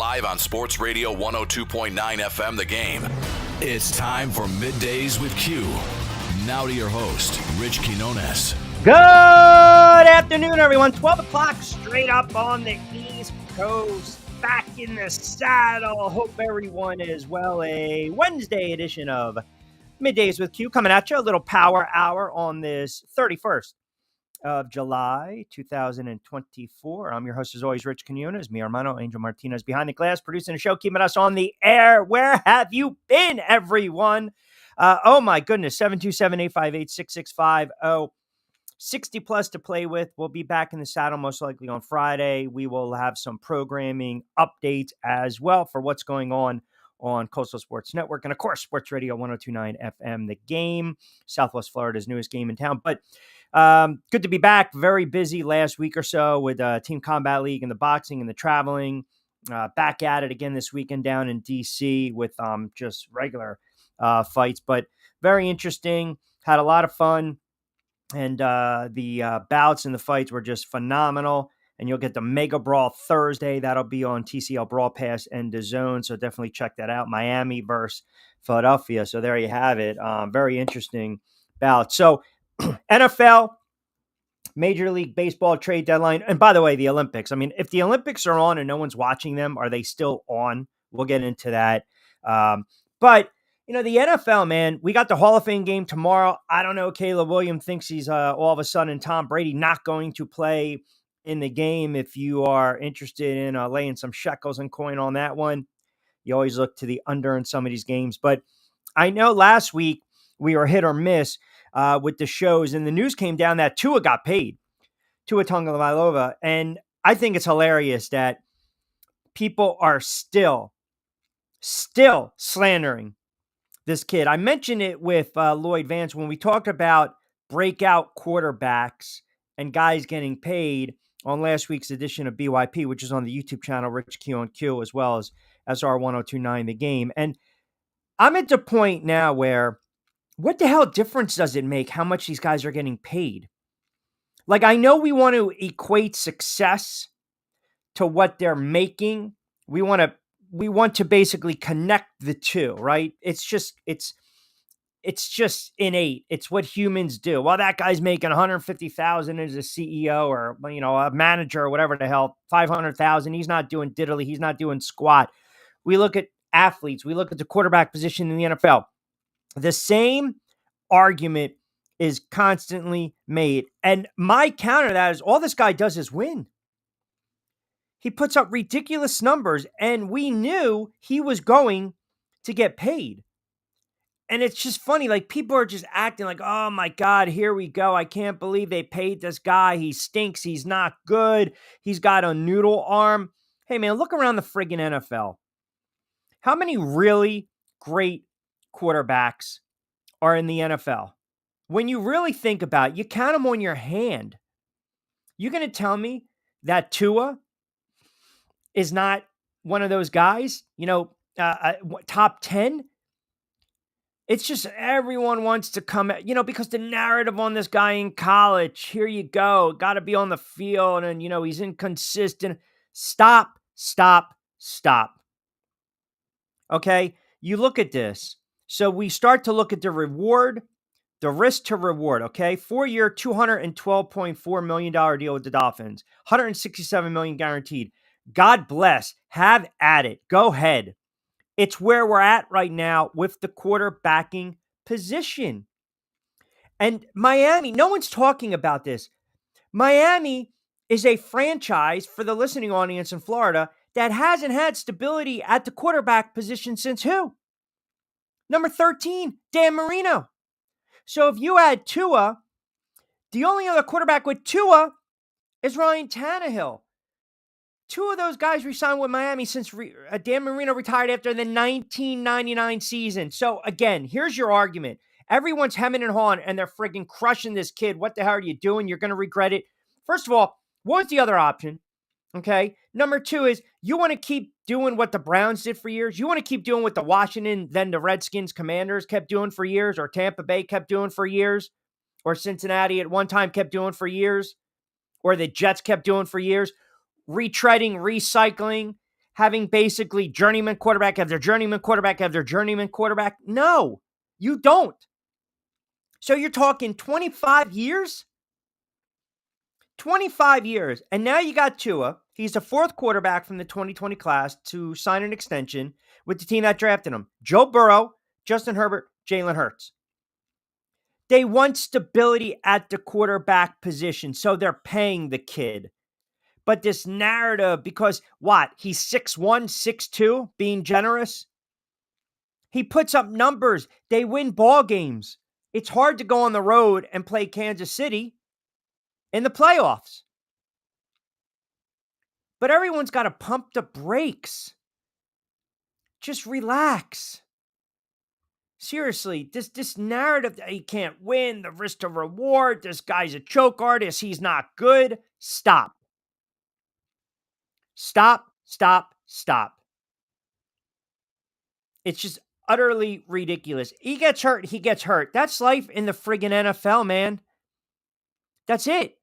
live on Sports Radio 102.9 FM The Game. It's time for Middays with Q. Now to your host, Rich Quinones. Good afternoon, everyone. 12 o'clock straight up on the East Coast. Back in the saddle. Hope everyone is well. A Wednesday edition of Middays with Q coming at you. A little power hour on this 31st of July, 2024. I'm your host, as always, Rich Quinones. Mi hermano, Angel Martinez, behind the glass, producing the show, keeping us on the air. Where have you been, everyone? Oh, my goodness. 727-858-6650. 60 plus to play with. We'll be back in the saddle most likely on Friday. We will have some programming updates as well for what's going on Coastal Sports Network. And of course, Sports Radio 102.9 FM, The Game, Southwest Florida's newest game in town. But good to be back. Very busy last week or so with Team Combat League and the boxing and the traveling. Back at it again this weekend down in DC with just regular fights. But very interesting. Had a lot of fun. And the bouts and the fights were just phenomenal. And you'll get the Mega Brawl Thursday. That'll be on TCL Brawl Pass and DAZN. So definitely check that out. Miami versus Philadelphia. So there you have it. Very interesting bout. So NFL, Major League Baseball trade deadline. And by the way, the Olympics. I mean, if the Olympics are on and no one's watching them, are they still on? We'll get into that. But you know, the NFL, man, we got the Hall of Fame game tomorrow. I don't know. Caleb Williams thinks he's all of a sudden Tom Brady not going to play in the game. If you are interested in laying some shekels and coin on that one, you always look to the under in some of these games. But I know last week we were hit or miss with the shows, and the news came down that Tua got paid, Tua Tagovailoa. And I think it's hilarious that people are still slandering this kid. I mentioned it with Lloyd Vance when we talked about breakout quarterbacks and guys getting paid on last week's edition of BYP, which is on the YouTube channel, Rich Q on Q, as well as SR 102.9 The Game. And I'm at the point now where what the hell difference does it make how much these guys are getting paid? Like, I know we want to equate success to what they're making. We want to basically connect the two, right? It's just innate. It's what humans do. Well, that guy's making $150,000 as a CEO or, you know, a manager or whatever the hell, $500,000. He's not doing diddly. He's not doing squat. We look at athletes. We look at the quarterback position in the NFL. The same argument is constantly made. And my counter to that is all this guy does is win. He puts up ridiculous numbers, and we knew he was going to get paid. And it's just funny. Like, people are just acting like, oh, my God, here we go. I can't believe they paid this guy. He stinks. He's not good. He's got a noodle arm. Hey, man, look around the friggin' NFL. How many really great quarterbacks are in the NFL? When you really think about it, you count them on your hand. You're going to tell me that Tua is not one of those guys, you know, top 10. It's just everyone wants to come, you know, because the narrative on this guy in college, here you go, got to be on the field and, you know, he's inconsistent. Stop. Okay. You look at this. So we start to look at the reward, the risk to reward. Okay. 4-year, $212.4 million deal with the Dolphins, $167 million guaranteed. God bless. Have at it. Go ahead. It's where we're at right now with the quarterbacking position. And Miami, no one's talking about this. Miami is a franchise for the listening audience in Florida that hasn't had stability at the quarterback position since who? Number 13, Dan Marino. So if you add Tua, the only other quarterback with Tua is Ryan Tannehill. Two of those guys re-signed with Miami since Dan Marino retired after the 1999 season. So again, here's your argument. Everyone's hemming and hawing and they're friggin' crushing this kid. What the hell are you doing? You're going to regret it. First of all, what's the other option? Okay. Number two is you want to keep doing what the Browns did for years. You want to keep doing what the Washington, then the Redskins Commanders kept doing for years, or Tampa Bay kept doing for years, or Cincinnati at one time kept doing for years, or the Jets kept doing for years. Retreading, recycling, having basically journeyman quarterback have their journeyman quarterback have their journeyman quarterback? No, you don't. So you're talking 25 years? 25 years. And now you got Tua. He's the fourth quarterback from the 2020 class to sign an extension with the team that drafted him. Joe Burrow, Justin Herbert, Jalen Hurts. They want stability at the quarterback position, so they're paying the kid. But this narrative, because what? He's 6'1", 6'2", being generous. He puts up numbers. They win ball games. It's hard to go on the road and play Kansas City in the playoffs. But everyone's got to pump the brakes. Just relax. Seriously, this narrative that he can't win, the risk to reward, this guy's a choke artist, he's not good. Stop. Stop, stop, stop. It's just utterly ridiculous. He gets hurt, he gets hurt. That's life in the friggin' NFL, man. That's it.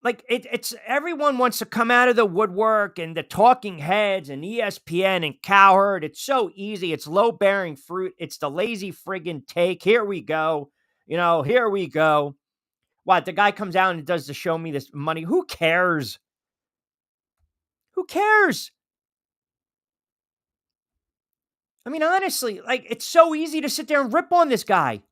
Like, it's everyone wants to come out of the woodwork and the talking heads and ESPN and Cowherd. It's so easy. It's low-bearing fruit. It's the lazy friggin' take. Here we go. Here we go. What, the guy comes out and does the show me this money. Who cares? Who cares? I mean, honestly, like, it's so easy to sit there and rip on this guy.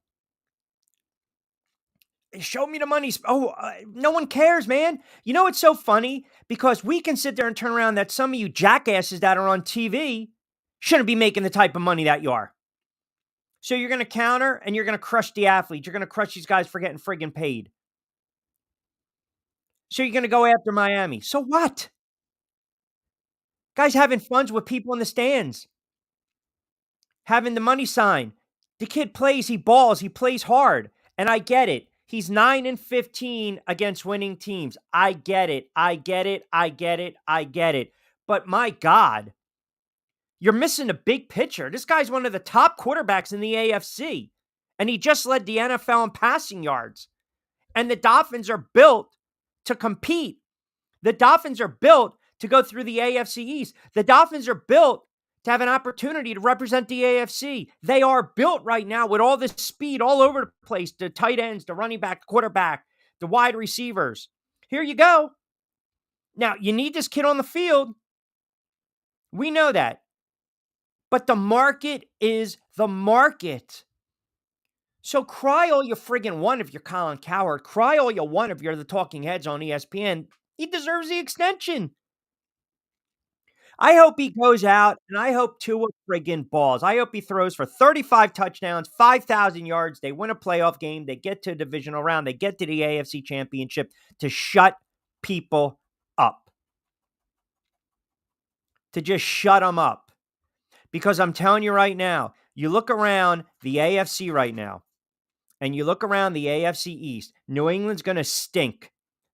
Show me the money. No one cares, man. You know what's so funny? Because we can sit there and turn around that some of you jackasses that are on TV shouldn't be making the type of money that you are. So you're going to counter and you're going to crush the athletes. You're going to crush these guys for getting friggin' paid. So you're going to go after Miami. So what? Guys having fun with people in the stands. Having the money sign. The kid plays, he balls, he plays hard. And I get it. He's 9-15 against winning teams. I get it. I get it. I get it. I get it. But my God, you're missing a big picture. This guy's one of the top quarterbacks in the AFC. And he just led the NFL in passing yards. And the Dolphins are built to compete. The Dolphins are built to go through the AFC East. The Dolphins are built to have an opportunity to represent the AFC. They are built right now with all this speed all over the place, the tight ends, the running back, the quarterback, the wide receivers. Here you go. Now, you need this kid on the field. We know that. But the market is the market. So cry all you friggin' want if you're Colin Cowherd. Cry all you want if you're the talking heads on ESPN. He deserves the extension. I hope he goes out, and I hope Tua friggin' balls. I hope he throws for 35 touchdowns, 5,000 yards. They win a playoff game. They get to a divisional round. They get to the AFC Championship to shut people up. To just shut them up. Because I'm telling you right now, you look around the AFC right now, and you look around the AFC East, New England's going to stink.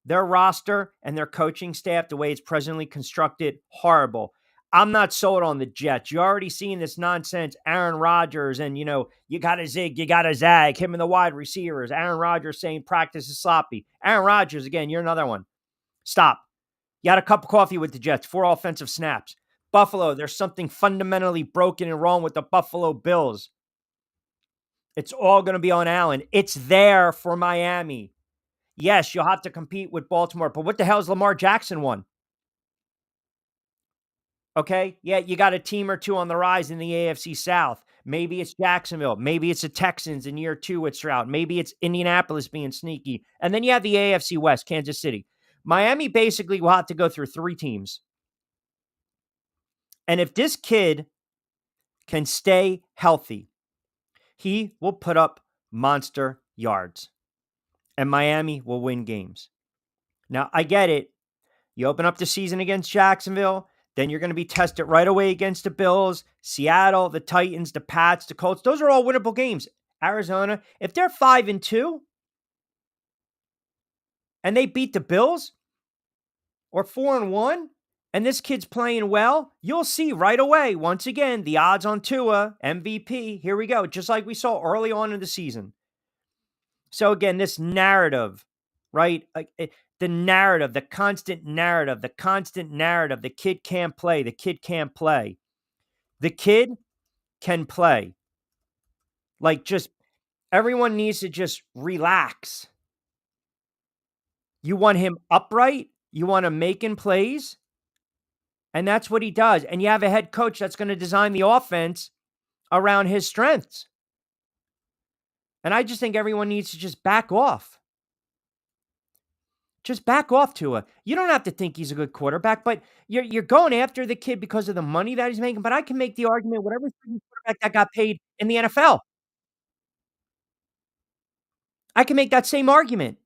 Their roster and their coaching staff, the way it's presently constructed, horrible. I'm not sold on the Jets. You already seen this nonsense. Aaron Rodgers and, you got to zig, you got to zag. Him and the wide receivers. Aaron Rodgers saying practice is sloppy. Aaron Rodgers, again, you're another one. Stop. You had a cup of coffee with the Jets. 4 offensive snaps. Buffalo, there's something fundamentally broken and wrong with the Buffalo Bills. It's all going to be on Allen. It's there for Miami. Yes, you'll have to compete with Baltimore, but what the hell has Lamar Jackson won? Okay, yeah, you got a team or two on the rise in the AFC South. Maybe it's Jacksonville. Maybe it's the Texans in year 2 with Stroud. Maybe it's Indianapolis being sneaky. And then you have the AFC West, Kansas City. Miami basically will have to go through 3 teams. And if this kid can stay healthy, he will put up monster yards. And Miami will win games. Now, I get it. You open up the season against Jacksonville, then you're going to be tested right away against the Bills, Seattle, the Titans, the Pats, the Colts. Those are all winnable games. Arizona, if they're 5-2 and they beat the Bills or 4-1 and this kid's playing well, you'll see right away, once again, the odds on Tua, MVP. Here we go, just like we saw early on in the season. So again, this narrative right? Like the narrative, the constant narrative, the kid can't play, the kid can't play. The kid can play. Like, just everyone needs to just relax. You want him upright, you want him making plays, and that's what he does. And you have a head coach that's going to design the offense around his strengths. And I just think everyone needs to just back off. Just back off, Tua. You don't have to think he's a good quarterback, but you're going after the kid because of the money that he's making. But I can make the argument whatever quarterback that got paid in the NFL. I can make that same argument.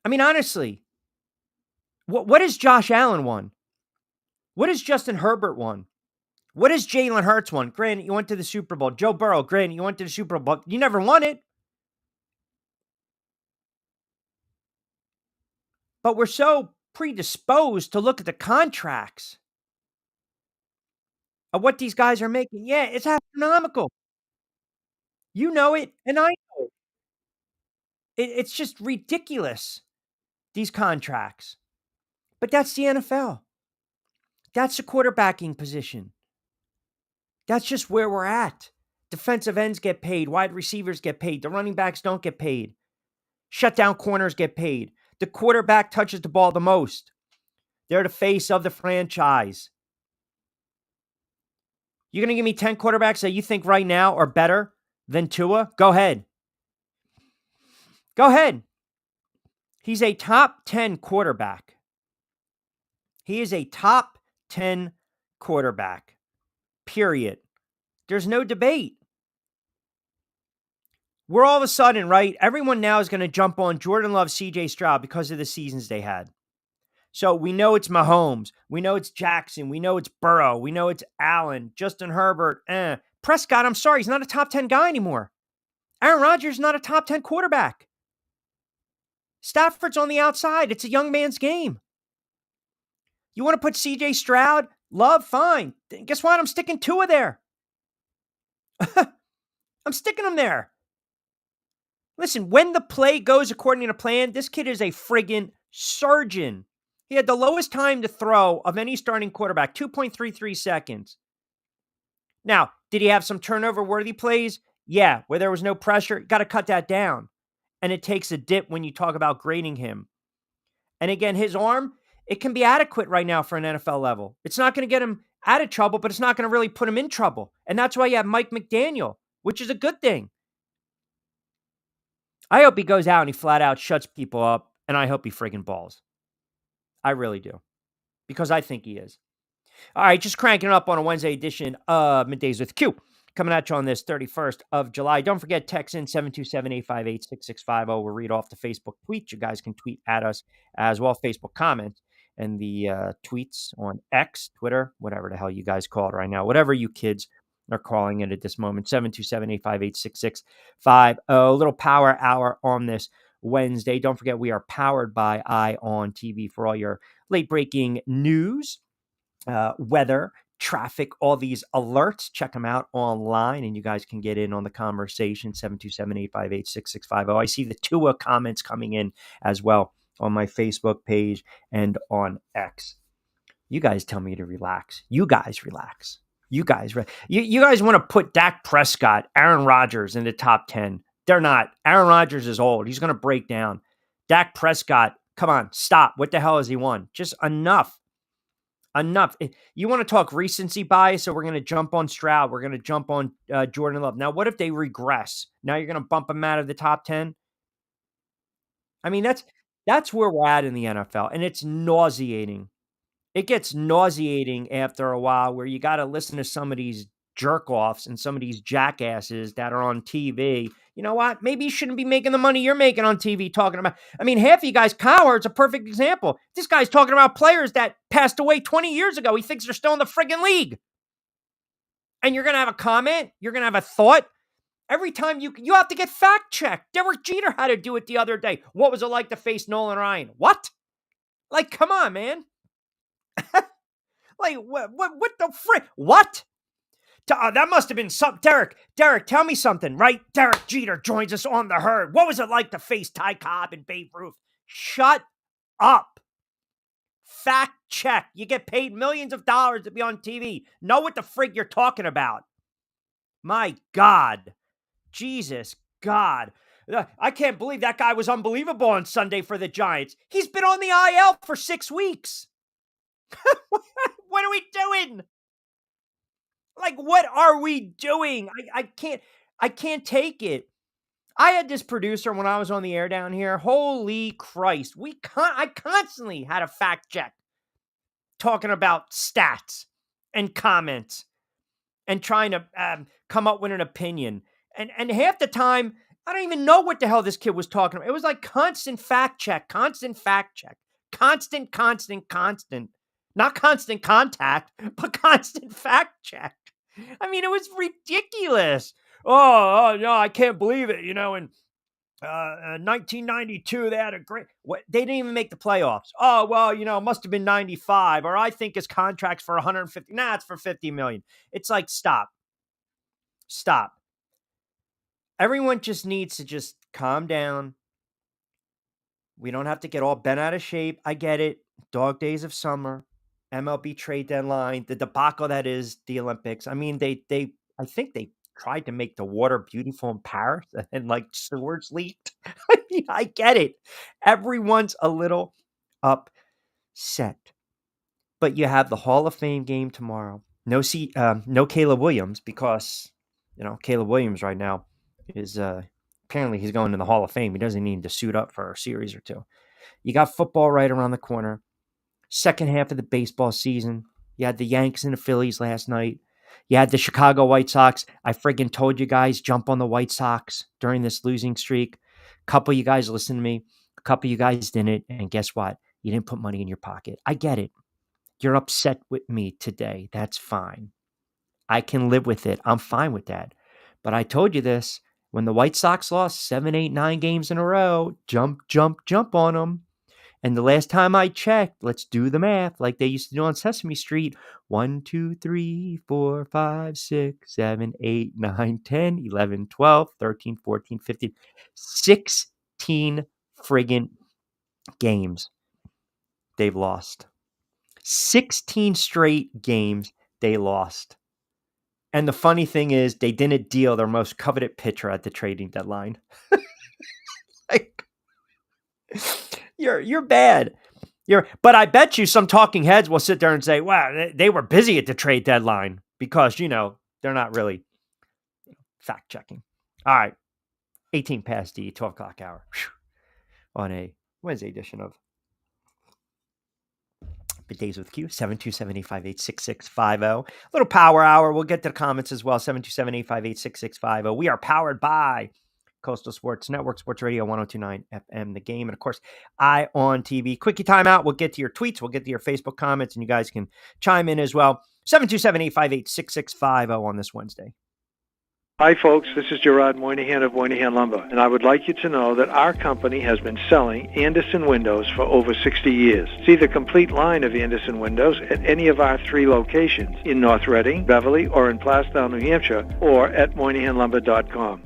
I mean, honestly, what has Josh Allen won? What has Justin Herbert won? What has Jalen Hurts won? Granted, you went to the Super Bowl. Joe Burrow, granted, you went to the Super Bowl. You never won it. But we're so predisposed to look at the contracts of what these guys are making. Yeah, it's astronomical. You know it, and I know it. It's just ridiculous, these contracts. But that's the NFL. That's the quarterbacking position. That's just where we're at. Defensive ends get paid. Wide receivers get paid. The running backs don't get paid. Shutdown corners get paid. The quarterback touches the ball the most. They're the face of the franchise. You're going to give me 10 quarterbacks that you think right now are better than Tua? Go ahead. Go ahead. He's a top 10 quarterback. He is a top 10 quarterback. Period. There's no debate. We're all of a sudden, right? Everyone now is going to jump on Jordan Love, CJ Stroud because of the seasons they had. So we know it's Mahomes. We know it's Jackson. We know it's Burrow. We know it's Allen, Justin Herbert. Prescott, I'm sorry, he's not a top 10 guy anymore. Aaron Rodgers is not a top 10 quarterback. Stafford's on the outside. It's a young man's game. You want to put CJ Stroud, Love, fine. Guess what? I'm sticking Tua there. I'm sticking him there. Listen, when the play goes according to plan, this kid is a friggin' surgeon. He had the lowest time to throw of any starting quarterback, 2.33 seconds. Now, did he have some turnover-worthy plays? Yeah, where there was no pressure. Got to cut that down. And it takes a dip when you talk about grading him. And again, his arm, it can be adequate right now for an NFL level. It's not going to get him out of trouble, but it's not going to really put him in trouble. And that's why you have Mike McDaniel, which is a good thing. I hope he goes out and he flat out shuts people up, and I hope he friggin' balls. I really do. Because I think he is. All right, just cranking it up on a Wednesday edition of Middays with Q. Coming at you on this 31st of July. Don't forget, text in 727-858-6650. We'll read off the Facebook tweets. You guys can tweet at us as well, Facebook comments, and the tweets on X, Twitter, whatever the hell you guys call it right now. Whatever you kids are calling it at this moment. 727-858-6650. A little power hour on this Wednesday. Don't forget, we are powered by ION TV for all your late-breaking news, weather, traffic, all these alerts. Check them out online, and you guys can get in on the conversation. 727-858-6650. I see the Tua comments coming in as well on my Facebook page and on X. You guys tell me to relax. You guys relax. You guys want to put Dak Prescott, Aaron Rodgers in the top 10. They're not. Aaron Rodgers is old. He's going to break down. Dak Prescott, come on, stop. What the hell has he won? Just enough. Enough. You want to talk recency bias, so we're going to jump on Stroud. We're going to jump on Jordan Love. Now, what if they regress? Now you're going to bump them out of the top 10? I mean, that's where we're at in the NFL, and it's nauseating. It gets nauseating after a while where you got to listen to some of these jerk-offs and some of these jackasses that are on TV. You know what? Maybe you shouldn't be making the money you're making on TV talking about. I mean, half of you guys, Cowherd's a perfect example. This guy's talking about players that passed away 20 years ago. He thinks they're still in the friggin' league. And you're going to have a comment? You're going to have a thought? Every time you have to get fact-checked. Derek Jeter had to do it the other day. What was it like to face Nolan Ryan? What? Like, come on, man. Like, what the frick? What? That must have been some Derek, tell me something, right? Derek Jeter joins us on the herd. What was it like to face Ty Cobb and Babe Ruth? Shut up. Fact check. You get paid millions of dollars to be on TV. Know what the frig you're talking about. My God. Jesus God. I can't believe that guy was unbelievable on Sunday for the Giants. He's been on the IL for 6 weeks. What are we doing? Like, what are we doing? I can't take it. I had this producer when I was on the air down here. Holy Christ. I constantly had a fact check talking about stats and comments and trying to come up with an opinion. And half the time, I don't even know what the hell this kid was talking about. It was like constant fact check. Constant. Not constant contact, but constant fact check. I mean, it was ridiculous. Oh no, I can't believe it. You know, in 1992, they had a great. They didn't even make the playoffs. Oh well, you know, it must have been 95. Or I think his contract's for 150. Nah, it's for 50 million. It's like stop. Everyone just needs to just calm down. We don't have to get all bent out of shape. I get it. Dog days of summer. MLB trade deadline, the debacle that is the Olympics. I mean, I think they tried to make the water beautiful in Paris and like sewers leaked. I mean, I get it. Everyone's a little upset. But you have the Hall of Fame game tomorrow. No Caleb Williams because, you know, Caleb Williams right now is apparently he's going to the Hall of Fame. He doesn't need to suit up for a series or two. You got football right around the corner. Second half of the baseball season. You had the Yanks and the Phillies last night. You had the Chicago White Sox. I friggin' told you guys, jump on the White Sox during this losing streak. A couple of you guys listened to me. A couple of you guys didn't. And guess what? You didn't put money in your pocket. I get it. You're upset with me today. That's fine. I can live with it. I'm fine with that. But I told you this. When the White Sox lost 7, 8, 9 games in a row, jump on them. And the last time I checked, let's do the math like they used to do on Sesame Street. 1, 2, 3, 4, 5, 6, 7, 8, 9, 10, 11, 12, 13, 14, 15, 16 friggin' games they've lost. 16 straight games they lost. And the funny thing is they didn't deal their most coveted pitcher at the trading deadline. Like, You're bad. But I bet you some talking heads will sit there and say, wow, they were busy at the trade deadline because, you know, they're not really fact checking. All right. 18 past the 12 o'clock hour on a Wednesday edition of Middays with Q, 727-858-6650. Little power hour. We'll get to the comments as well. 727-858-6650. We are powered by Coastal Sports Network, Sports Radio 102.9 FM, The Game, and of course, Eye on TV. Quickie timeout. We'll get to your tweets. We'll get to your Facebook comments, and you guys can chime in as well. 727-858-6650 on this Wednesday. Hi, folks. This is Gerard Moynihan of Moynihan Lumber, and I would like you to know that our company has been selling Anderson windows for over 60 years. See the complete line of Anderson windows at any of our 3 locations in North Reading, Beverly, or in Plastown, New Hampshire, or at MoynihanLumber.com.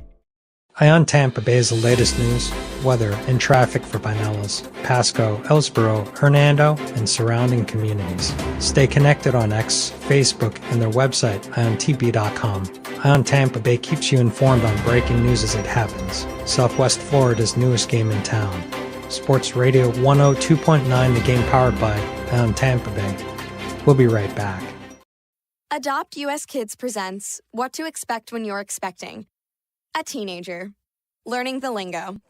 Ion Tampa Bay is the latest news, weather, and traffic for Pinellas, Pasco, Ellsboro, Hernando, and surrounding communities. Stay connected on X, Facebook, and their website, IonTP.com. Ion Tampa Bay keeps you informed on breaking news as it happens. Southwest Florida's newest game in town. Sports Radio 102.9, The Game powered by Ion Tampa Bay. We'll be right back. Adopt US Kids presents What to Expect When You're Expecting. A teenager. Learning the lingo.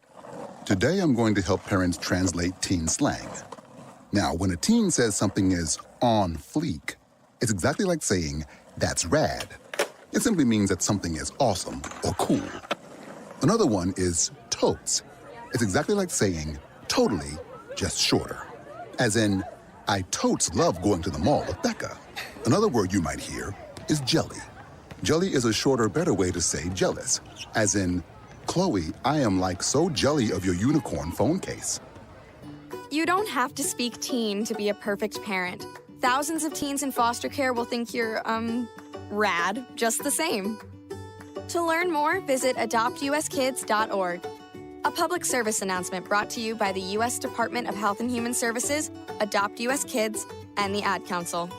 Today I'm going to help parents translate teen slang. Now, when a teen says something is on fleek, it's exactly like saying, that's rad. It simply means that something is awesome or cool. Another one is totes. It's exactly like saying, totally, just shorter. As in, I totes love going to the mall with Becca. Another word you might hear is jelly. Jelly is a shorter, better way to say jealous. As in, Chloe, I am like so jelly of your unicorn phone case. You don't have to speak teen to be a perfect parent. Thousands of teens in foster care will think you're, rad just the same. To learn more, visit adoptuskids.org. A public service announcement brought to you by the U.S. Department of Health and Human Services, Adopt U.S. Kids, and the Ad Council.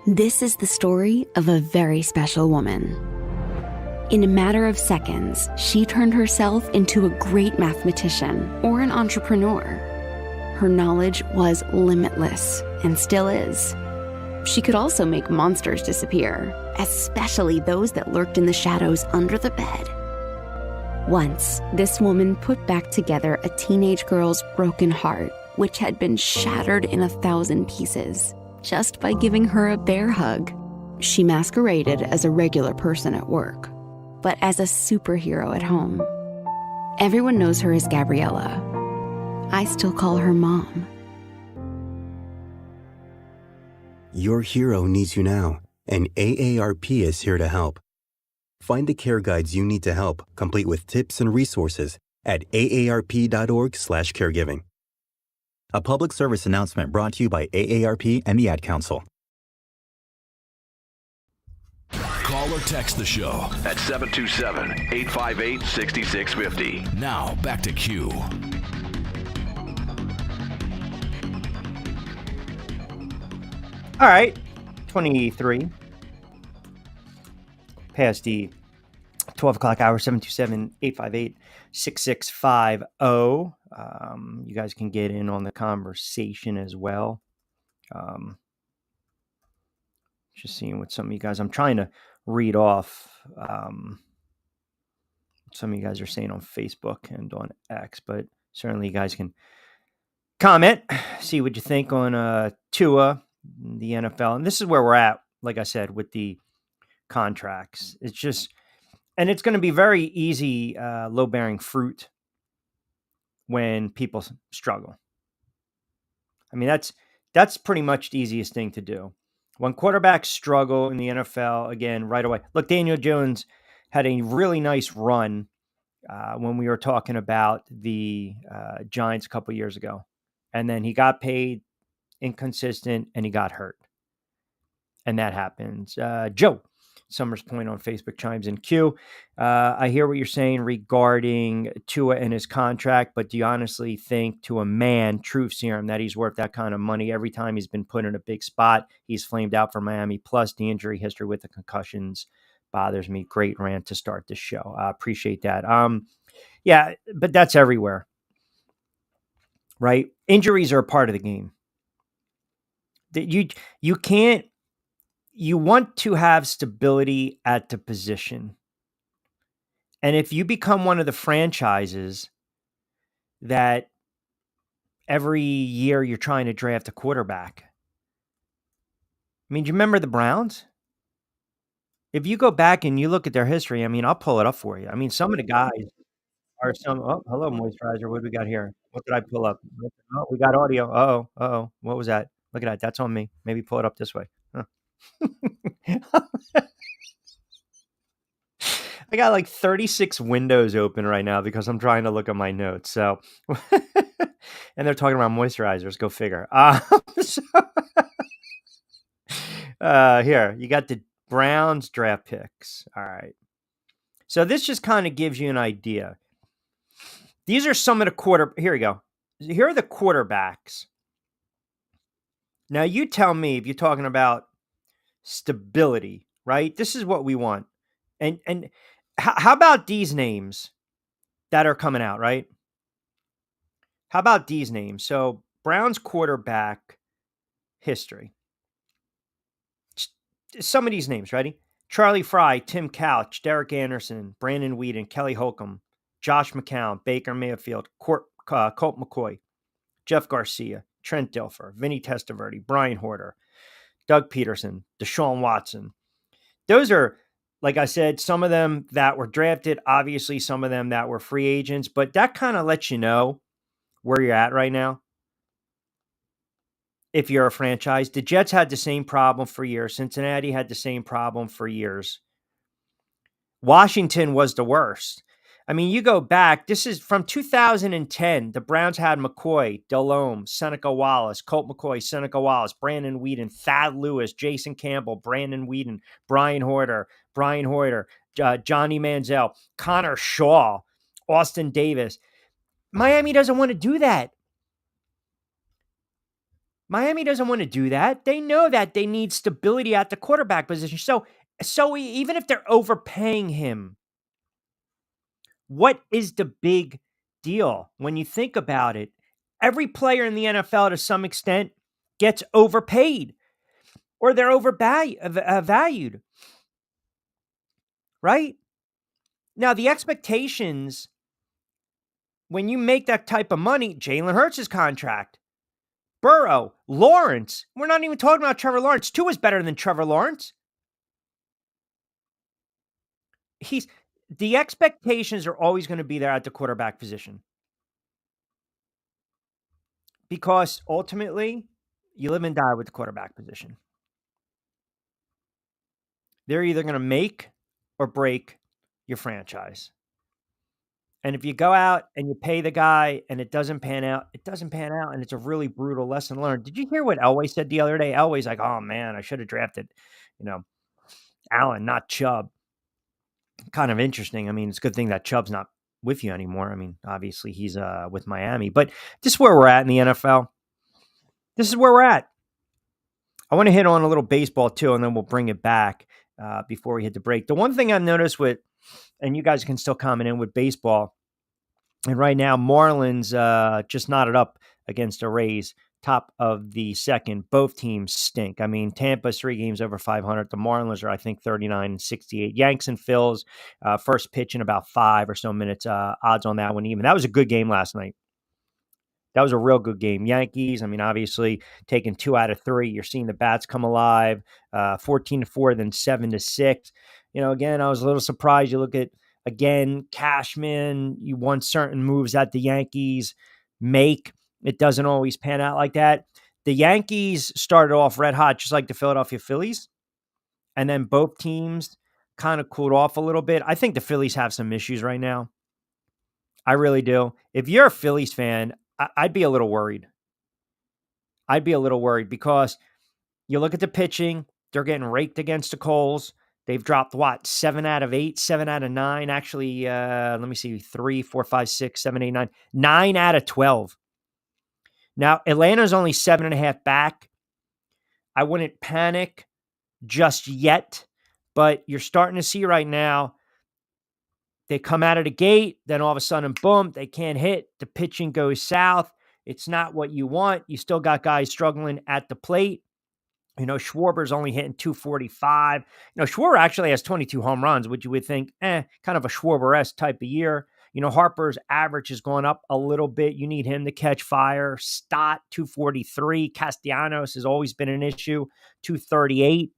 This is the story of a very special woman. In a matter of seconds, she turned herself into a great mathematician or an entrepreneur. Her knowledge was limitless and still is. She could also make monsters disappear, especially those that lurked in the shadows under the bed. Once, this woman put back together a teenage girl's broken heart, which had been shattered in 1,000 pieces, just by giving her a bear hug. She masqueraded as a regular person at work, but as a superhero at home. Everyone knows her as Gabriella. I still call her Mom. Your hero needs you now, and AARP is here to help. Find the care guides you need to help, complete with tips and resources at aarp.org/caregiving. A public service announcement brought to you by AARP and the Ad Council. Call or text the show at 727-858-6650. Now, back to Q. All right, 23 past the 12 o'clock hour, 727-858-6650. You guys can get in on the conversation as well. Just seeing what some of you guys, I'm trying to read off some of you guys are saying on Facebook and on X, but certainly you guys can comment, see what you think on Tua, the NFL. And this is where we're at, like I said, with the contracts. It's just, and it's going to be very easy, low-bearing fruit when people struggle. I mean, that's pretty much the easiest thing to do. When quarterbacks struggle in the NFL, again, right away. Look, Daniel Jones had a really nice run when we were talking about the Giants a couple years ago. And then he got paid, inconsistent, and he got hurt. And that happens. Joe Summers Point on Facebook chimes in. Q, I hear what you're saying regarding Tua and his contract, but do you honestly think, to a man, truth serum, that he's worth that kind of money? Every time he's been put in a big spot, he's flamed out for Miami. Plus, the injury history with the concussions bothers me. Great rant to start the show. I appreciate that. Yeah, but that's everywhere, right? Injuries are a part of the game. You can't. You want to have stability at the position. And if you become one of the franchises that every year you're trying to draft a quarterback. I mean, do you remember the Browns? If you go back and you look at their history, I mean, I'll pull it up for you. I mean, some of the guys are some, oh, hello, Moisturizer. What do we got here? What did I pull up? Oh, we got audio. Uh-oh. What was that? Look at that. That's on me. Maybe pull it up this way. Huh. I got like 36 windows open right now because I'm trying to look at my notes. So, and they're talking about moisturizers. Go figure. Here, you got the Browns draft picks. All right. So this just kind of gives you an idea. These are some of the here we go. Here are the quarterbacks. Now you tell me if you're talking about stability, right? This is what we want. And how about these names that are coming out, right? How about these names? So Browns quarterback history. Some of these names, ready? Charlie Fry, Tim Couch, Derek Anderson, Brandon Whedon, Kelly Holcomb, Josh McCown, Baker Mayfield, Colt McCoy, Jeff Garcia, Trent Dilfer, Vinny Testaverde, Brian Hoarder, Doug Peterson, Deshaun Watson. Those are, like I said, some of them that were drafted, obviously some of them that were free agents, but that kind of lets you know where you're at right now. If you're a franchise, the Jets had the same problem for years. Cincinnati had the same problem for years. Washington was the worst. I mean, you go back, this is from 2010. The Browns had McCoy, Delhomme, Seneca Wallace, Colt McCoy, Seneca Wallace, Brandon Weeden, Thad Lewis, Jason Campbell, Brandon Weeden, Brian Hoyer, Johnny Manziel, Connor Shaw, Austin Davis. Miami doesn't want to do that. Miami doesn't want to do that. They know that they need stability at the quarterback position. So even if they're overpaying him, what is the big deal when you think about it? Every player in the NFL to some extent gets overpaid or they're overvalued, right? Now, the expectations, when you make that type of money, Jalen Hurts' contract, Burrow, Lawrence, we're not even talking about Trevor Lawrence. Tua is better than Trevor Lawrence. The expectations are always going to be there at the quarterback position. Because ultimately, you live and die with the quarterback position. They're either going to make or break your franchise. And if you go out and you pay the guy and it doesn't pan out, it doesn't pan out. And it's a really brutal lesson learned. Did you hear what Elway said the other day? Elway's like, oh man, I should have drafted, Allen, not Chubb. Kind of interesting. I mean, it's a good thing that Chubb's not with you anymore. I mean, obviously he's with Miami, but this is where we're at in the NFL. This is where we're at. I want to hit on a little baseball too, and then we'll bring it back before we hit the break. The one thing I've noticed and you guys can still comment in with baseball, and right now Marlins just knotted up against the Rays, top of the second. Both teams stink. I mean, Tampa's 3 games over 500. The Marlins are, I think, 39-68. Yanks and Phils, first pitch in about 5 or so minutes. Odds on that one even. That was a good game last night. That was a real good game. Yankees, I mean, obviously taking 2 out of 3. You're seeing the bats come alive. 14-4, then 7-6. Again, I was a little surprised. You look at, again, Cashman, you want certain moves that the Yankees make. It doesn't always pan out like that. The Yankees started off red hot, just like the Philadelphia Phillies. And then both teams kind of cooled off a little bit. I think the Phillies have some issues right now. I really do. If you're a Phillies fan, I'd be a little worried. I'd be a little worried because you look at the pitching, they're getting raked against the coals. They've dropped 7 out of 8, 7 out of 9. Actually, let me see, 3, 4, 5, 6, 7, 8, 9. 9 out of 12. Now, Atlanta's only 7.5 back. I wouldn't panic just yet, but you're starting to see right now, they come out of the gate, then all of a sudden, boom, they can't hit. The pitching goes south. It's not what you want. You still got guys struggling at the plate. Schwarber's only hitting 245. Schwarber actually has 22 home runs, which you would think, kind of a Schwarber-esque type of year. Harper's average has gone up a little bit. You need him to catch fire. Stott, 243. Castellanos has always been an issue, 238.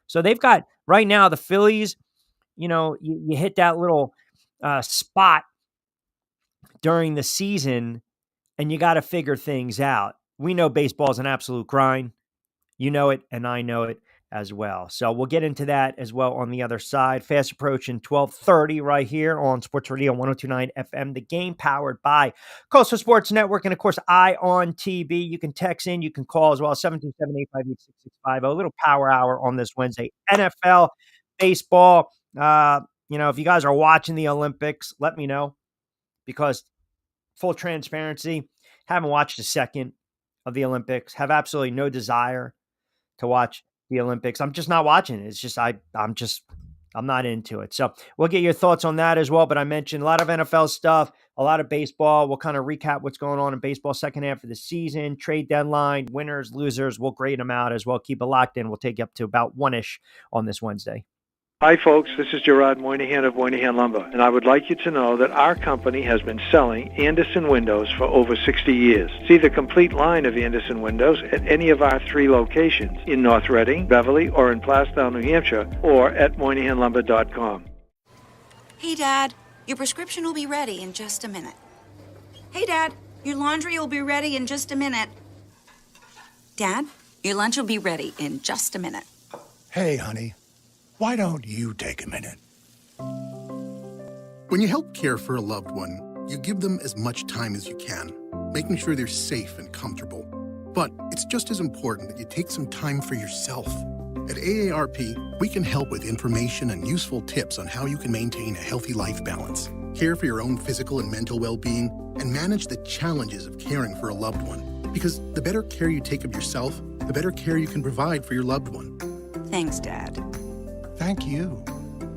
So they've got, right now, the Phillies, you hit that little spot during the season, and you got to figure things out. We know baseball is an absolute grind. You know it, and I know it as well. So we'll get into that as well on the other side. Fast approaching 12:30 right here on Sports Radio 102.9 FM. The Game, powered by Coastal Sports Network, and of course, Ion TV. You can text in, you can call as well, 727-858-6650. A little power hour on this Wednesday. NFL, baseball. If you guys are watching the Olympics, let me know, because full transparency, haven't watched a second of the Olympics. Have absolutely no desire to watch the Olympics. I'm just not watching it. It's just, I'm not into it. So we'll get your thoughts on that as well. But I mentioned a lot of NFL stuff, a lot of baseball. We'll kind of recap what's going on in baseball second half of the season, trade deadline, winners, losers. We'll grade them out as well. Keep it locked in. We'll take you up to about 1-ish on this Wednesday. Hi, folks. This is Gerard Moynihan of Moynihan Lumber, and I would like you to know that our company has been selling Andersen windows for over 60 years. See the complete line of Andersen windows at any of our 3 locations in North Reading, Beverly, or in Plastown, New Hampshire, or at MoynihanLumber.com. Hey, Dad, your prescription will be ready in just a minute. Hey, Dad, your laundry will be ready in just a minute. Dad, your lunch will be ready in just a minute. Hey, honey. Why don't you take a minute? When you help care for a loved one, you give them as much time as you can, making sure they're safe and comfortable. But it's just as important that you take some time for yourself. At AARP, we can help with information and useful tips on how you can maintain a healthy life balance, care for your own physical and mental well-being, and manage the challenges of caring for a loved one. Because the better care you take of yourself, the better care you can provide for your loved one. Thanks, Dad. Thank you.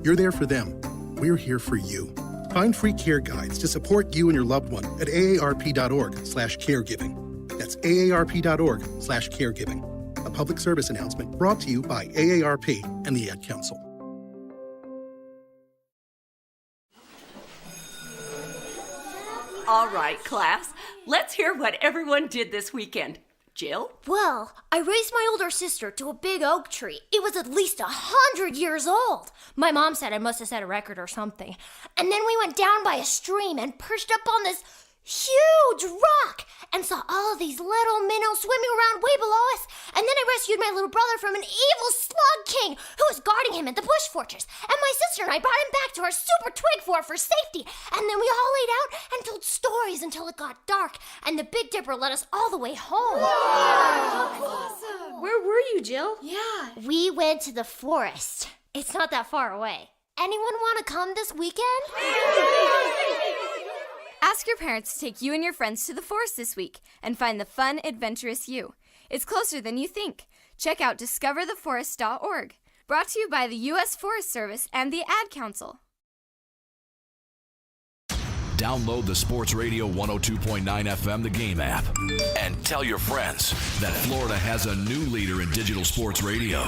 You're there for them. We're here for you. Find free care guides to support you and your loved one at aarp.org/caregiving. That's aarp.org/caregiving. A public service announcement brought to you by AARP and the Ad Council. All right, class. Let's hear what everyone did this weekend. Jill? Well, I raised my older sister to a big oak tree. It was at least 100 years old. My mom said I must have set a record or something. And then we went down by a stream and perched up on this huge rock and saw all of these little minnows swimming around way below us. And then I rescued my little brother from an evil slug king who was guarding him at the bush fortress. And my sister and I brought him back to our super twig fort for safety. And then we all laid out and told stories until it got dark. And the Big Dipper led us all the way home. Awesome. Where were you, Jill? Yeah. We went to the forest. It's not that far away. Anyone want to come this weekend? Ask your parents to take you and your friends to the forest this week and find the fun, adventurous you. It's closer than you think. Check out discovertheforest.org. Brought to you by the U.S. Forest Service and the Ad Council. Download the Sports Radio 102.9 FM The Game app and tell your friends that Florida has a new leader in digital sports radio.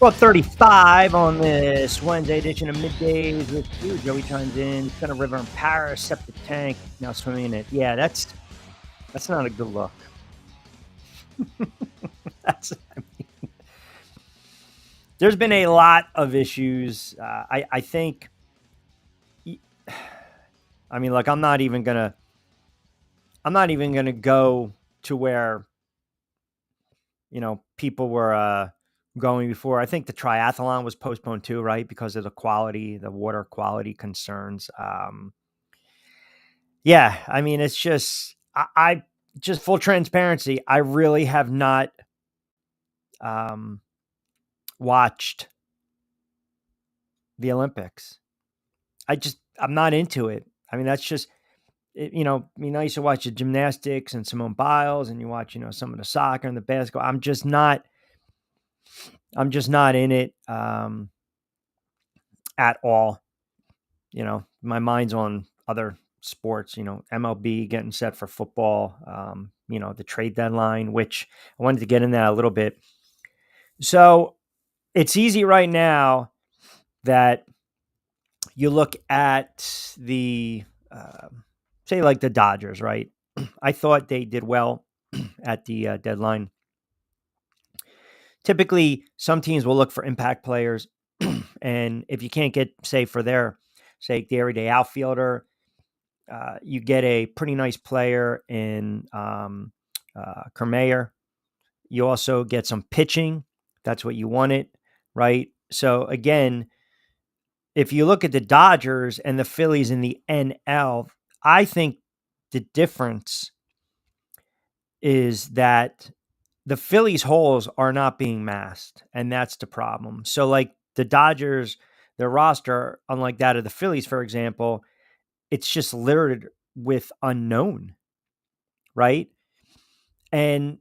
12:35 on this Wednesday edition of Middays with you. Joey chimes in. Center River in Paris, septic tank, now swimming in it. Yeah, that's not a good look. There's been a lot of issues. I think. I mean, look, I'm not even gonna go to where, people were going before. I think the triathlon was postponed too, right? Because of the water quality concerns. Yeah, I mean, it's just, I just full transparency. I really have not watched the Olympics. I'm not into it. I mean, that's just, I used to watch the gymnastics and Simone Biles, and you watch, some of the soccer and the basketball. I'm just not in it at all. My mind's on other sports, MLB getting set for football, the trade deadline, which I wanted to get in that a little bit. So it's easy right now that you look at the, say like the Dodgers, right? I thought they did well at the deadline. Typically, some teams will look for impact players. And if you can't get, say, for their sake, the everyday outfielder, you get a pretty nice player in Kiermaier. You also get some pitching. That's what you wanted, right? So, again, if you look at the Dodgers and the Phillies in the NL, I think the difference is that the Phillies' holes are not being masked, and that's the problem. So, like the Dodgers, their roster, unlike that of the Phillies, for example, it's just littered with unknown, right? And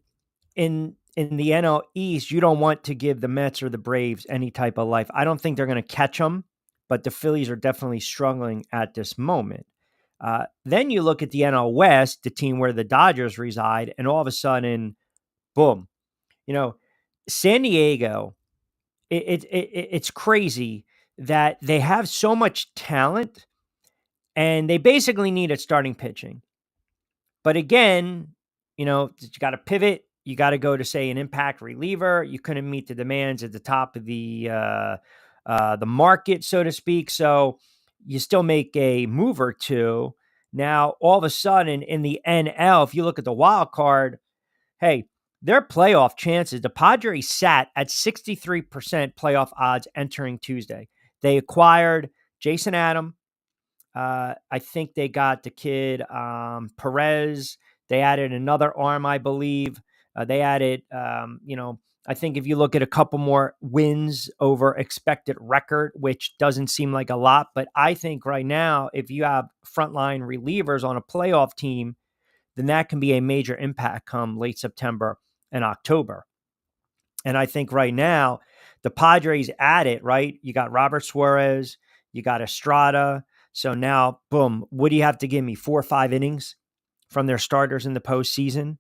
in the NL East, you don't want to give the Mets or the Braves any type of life. I don't think they're going to catch them, but the Phillies are definitely struggling at this moment. Then you look at the NL West, the team where the Dodgers reside, and all of a sudden, boom, San Diego, it's crazy that they have so much talent and they basically need it starting pitching. But again, you got to pivot. You got to go to, say, an impact reliever. You couldn't meet the demands at the top of the market, so to speak. So you still make a move or two. Now, all of a sudden in the NL, if you look at the wild card, hey, their playoff chances, the Padres sat at 63% playoff odds entering Tuesday. They acquired Jason Adam. I think they got the kid Perez. They added another arm, I believe. They added, I think if you look at a couple more wins over expected record, which doesn't seem like a lot, but I think right now, if you have frontline relievers on a playoff team, then that can be a major impact come late September and October. And I think right now, the Padres at it, right? You got Robert Suarez, you got Estrada. So now, boom, what do you have to give me? 4 or 5 innings from their starters in the postseason?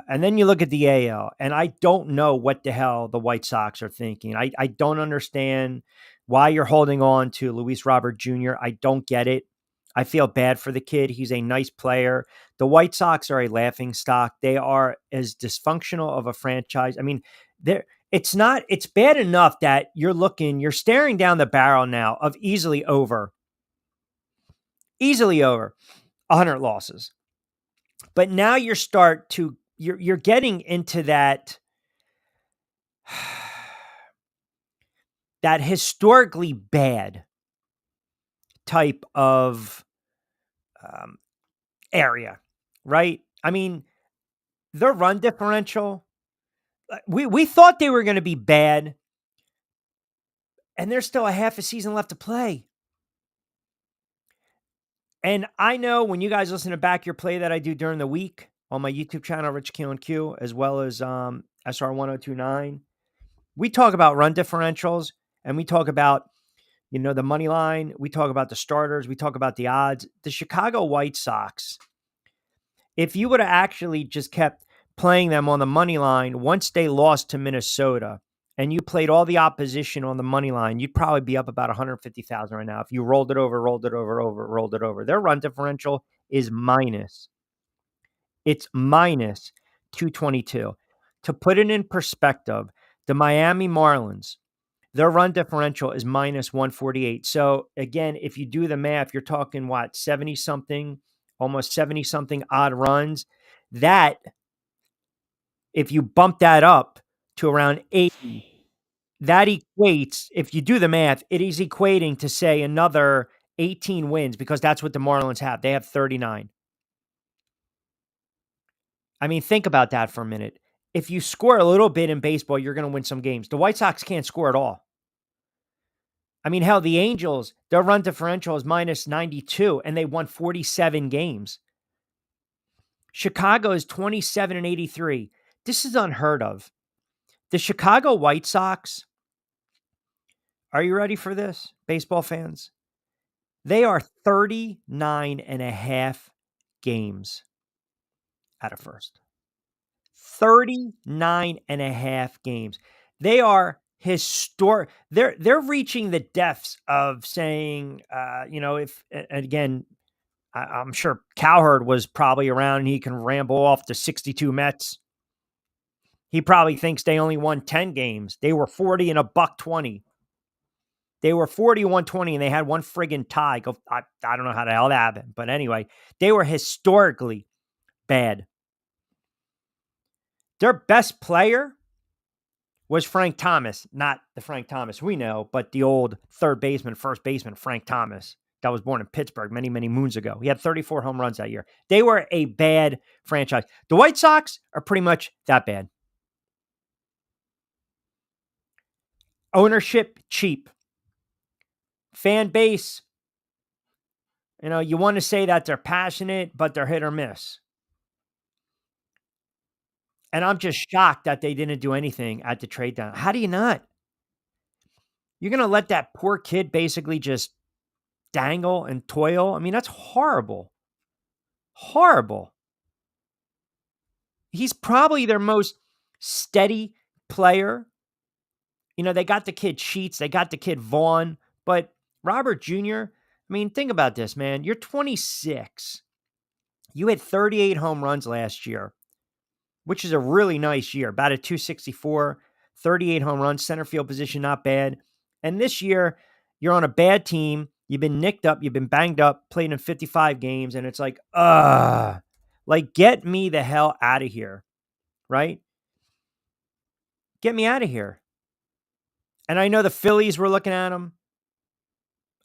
And then you look at the AL, and I don't know what the hell the White Sox are thinking. I don't understand why you're holding on to Luis Robert Jr. I don't get it. I feel bad for the kid. He's a nice player. The White Sox are a laughingstock. They are as dysfunctional of a franchise. I mean, it's bad enough that you're staring down the barrel now of easily over 100 losses. But now you're getting into that historically bad type of area, right? I mean, their run differential, we thought they were going to be bad, and there's still a half a season left to play. And I know when you guys listen to Back Your Play that I do during the week on my YouTube channel, Rich Q&Q, as well as SR 1029, we talk about run differentials, and we talk about, the money line. We talk about the starters. We talk about the odds. The Chicago White Sox, if you would have actually just kept playing them on the money line once they lost to Minnesota, and you played all the opposition on the money line, you'd probably be up about 150,000 right now. If you rolled it over. Their run differential is minus. It's minus 222. To put it in perspective, the Miami Marlins, their run differential is minus 148. So again, if you do the math, you're talking 70-something, almost 70-something odd runs. That, if you bump that up to around 80, that equates, if you do the math, it is equating to, say, another 18 wins, because that's what the Marlins have. They have 39. I mean, think about that for a minute. If you score a little bit in baseball, you're going to win some games. The White Sox can't score at all. I mean, hell, the Angels, their run differential is minus 92, and they won 47 games. Chicago is 27-83. This is unheard of. The Chicago White Sox, are you ready for this, baseball fans? They are 39.5 games out of first. 39.5 games. They are historic. They're reaching the depths of saying, if, again, I'm sure Cowherd was probably around and he can ramble off the 62 Mets. He probably thinks they only won 10 games. They were 40 and $1.20. They were 41-20 and they had one friggin' tie. I don't know how the hell that happened. But anyway, they were historically bad. Their best player was Frank Thomas. Not the Frank Thomas we know, but the old third baseman, first baseman, Frank Thomas, that was born in Pittsburgh many, many moons ago. He had 34 home runs that year. They were a bad franchise. The White Sox are pretty much that bad. Ownership, cheap. Fan base, you want to say that they're passionate, but they're hit or miss. And I'm just shocked that they didn't do anything at the trade deadline. How do you not? You're going to let that poor kid basically just dangle and toil? I mean, that's horrible. Horrible. He's probably their most steady player. They got the kid Sheets. They got the kid Vaughn. But Robert Jr., I mean, think about this, man. You're 26. You had 38 home runs last year, which is a really nice year. About a 264, 38 home runs, center field position, not bad. And this year, you're on a bad team. You've been nicked up. You've been banged up, played in 55 games. And it's like, get me the hell out of here, right? Get me out of here. And I know the Phillies were looking at him.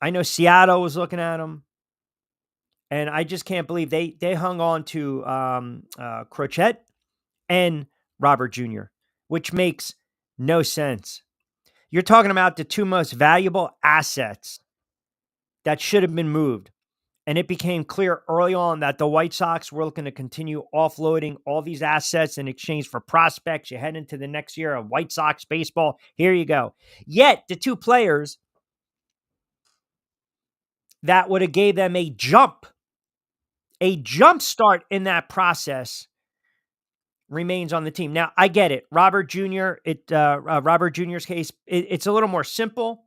I know Seattle was looking at him, and I just can't believe they hung on to Crochet and Robert Jr., which makes no sense. You're talking about the two most valuable assets that should have been moved. And it became clear early on that the White Sox were looking to continue offloading all these assets in exchange for prospects. You head into the next year of White Sox baseball. Here you go. Yet the two players that would have gave them a jump start in that process remains on the team. Now, I get it. Robert Jr., Robert Jr.'s case, it's a little more simple.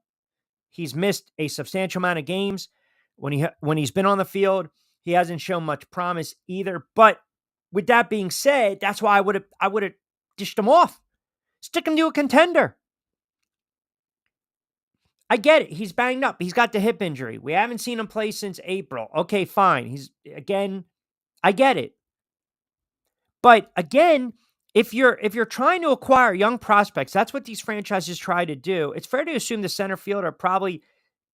He's missed a substantial amount of games. When he's been on the field, he hasn't shown much promise either. But with that being said, that's why I would have dished him off. Stick him to a contender. I get it. He's banged up. He's got the hip injury. We haven't seen him play since April. Okay, fine. I get it. But again, if you're trying to acquire young prospects, that's what these franchises try to do. It's fair to assume the center fielder probably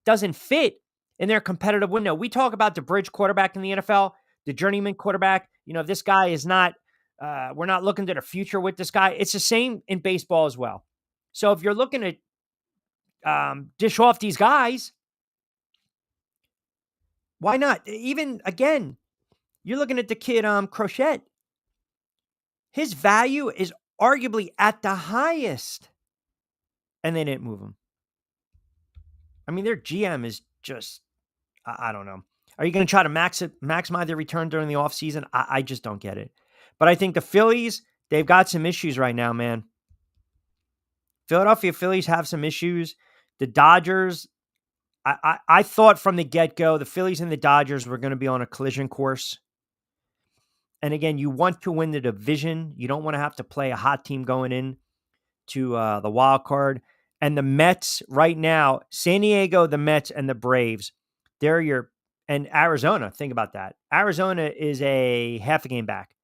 doesn't fit in their competitive window. We talk about the bridge quarterback in the NFL, the journeyman quarterback. If this guy is not, we're not looking to the future with this guy. It's the same in baseball as well. So if you're looking to dish off these guys, why not? Even, again, you're looking at the kid, Crochet. His value is arguably at the highest, and they didn't move him. I mean, their GM is just, I don't know. Are you going to try to maximize their return during the offseason? I just don't get it. But I think the Phillies, they've got some issues right now, man. Philadelphia Phillies have some issues. The Dodgers, I thought from the get-go, the Phillies and the Dodgers were going to be on a collision course. And again, you want to win the division. You don't want to have to play a hot team going in to the wild card. And the Mets right now, San Diego, the Mets, and the Braves, and Arizona, think about that. Arizona is a half a game back.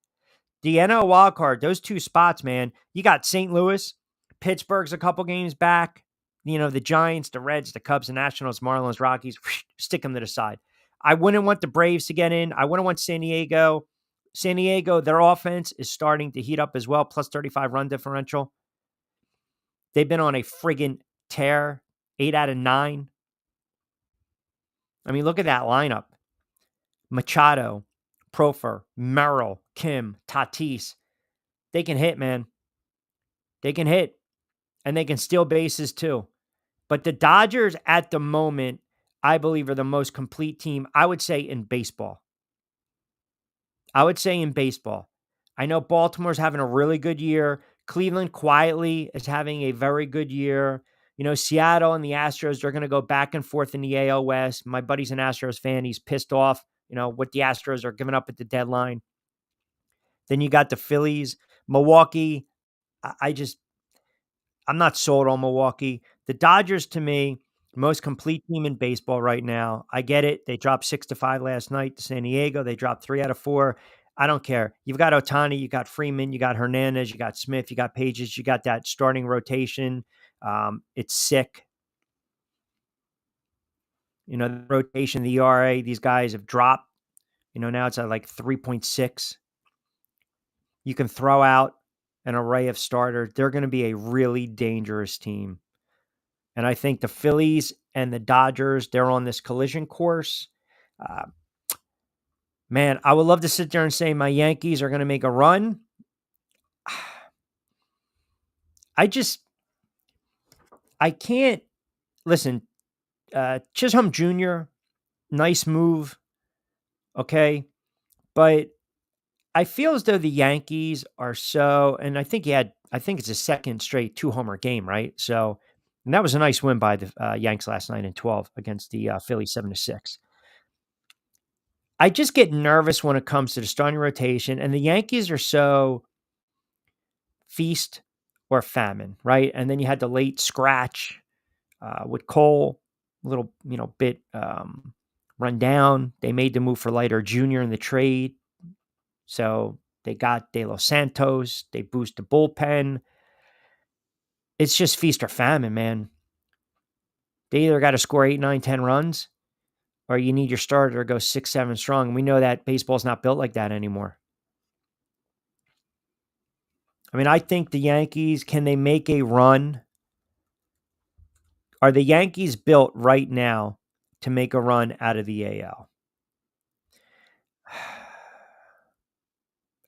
The NL wild card, those two spots, man, you got St. Louis, Pittsburgh's a couple games back. The Giants, the Reds, the Cubs, the Nationals, Marlins, Rockies, stick them to the side. I wouldn't want the Braves to get in. I wouldn't want San Diego. San Diego, their offense is starting to heat up as well, plus 35 run differential. They've been on a friggin' tear, 8 out of 9. I mean, look at that lineup. Machado, Profar, Merrill, Kim, Tatis. They can hit, man. They can hit. And they can steal bases too. But the Dodgers at the moment, I believe, are the most complete team, I would say, in baseball. I know Baltimore's having a really good year. Cleveland quietly is having a very good year. Seattle and the Astros, they're going to go back and forth in the AL West. My buddy's an Astros fan. He's pissed off, what the Astros are giving up at the deadline. Then you got the Phillies. Milwaukee, I'm not sold on Milwaukee. The Dodgers, to me, most complete team in baseball right now. I get it. They dropped 6-5 last night to San Diego. They dropped 3 out of 4. I don't care. You've got Ohtani, you got Freeman, you got Hernandez, you got Smith, you got Pages, you got that starting rotation. It's sick. The rotation, the ERA, these guys have dropped. Now it's at like 3.6. You can throw out an array of starters. They're going to be a really dangerous team. And I think the Phillies and the Dodgers, they're on this collision course. Man, I would love to sit there and say my Yankees are going to make a run. I can't. Listen, Chisholm Jr., nice move. Okay. But I feel as though the Yankees are and I think it's his second straight 2-homer game, right? So, and that was a nice win by the Yanks last night in 12 against the Phillies 7-6. I just get nervous when it comes to the starting rotation, and the Yankees are so feast or famine, right? And then you had the late scratch with Cole, a little, bit run down. They made the move for Leiter Jr. in the trade. So they got De Los Santos. They boost the bullpen. It's just feast or famine, man. They either got to score 8, 9, 10 runs, or you need your starter to go 6, 7 strong. And we know that baseball's not built like that anymore. I mean, I think the Yankees, can they make a run? Are the Yankees built right now to make a run out of the AL?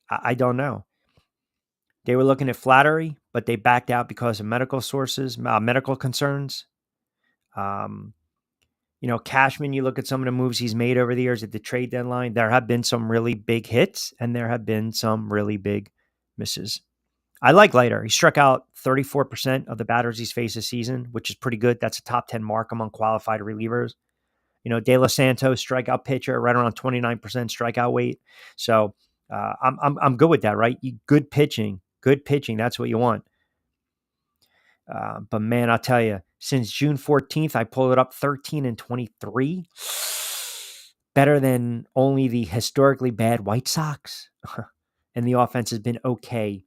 I don't know. They were looking at Flattery, but they backed out because of medical sources, medical concerns. Cashman, you look at some of the moves he's made over the years at the trade deadline, there have been some really big hits and there have been some really big misses. I like Leiter. He struck out 34% of the batters he's faced this season, which is pretty good. That's a top 10 mark among qualified relievers. De Los Santos, strikeout pitcher, right around 29% strikeout weight. So I'm good with that, right? Good pitching. That's what you want. But man, I'll tell you, since June 14th, I pulled it up 13-23. Better than only the historically bad White Sox. And the offense has been okay.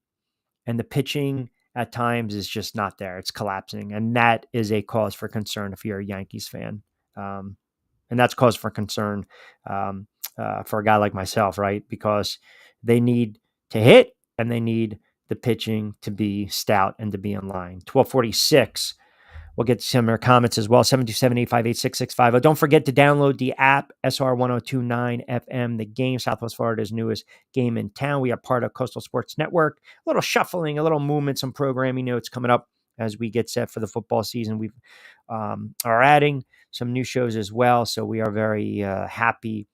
And the pitching at times is just not there. It's collapsing. And that is a cause for concern if you're a Yankees fan. And that's cause for concern for a guy like myself, right? Because they need to hit and they need the pitching to be stout and to be in line. 1246. We'll get to some of your comments as well. 727-858-6650. Don't forget to download the app, SR1029 FM, the game, Southwest Florida's newest game in town. We are part of Coastal Sports Network. A little shuffling, a little movement, some programming notes coming up as we get set for the football season. We are adding some new shows as well, so we are very happy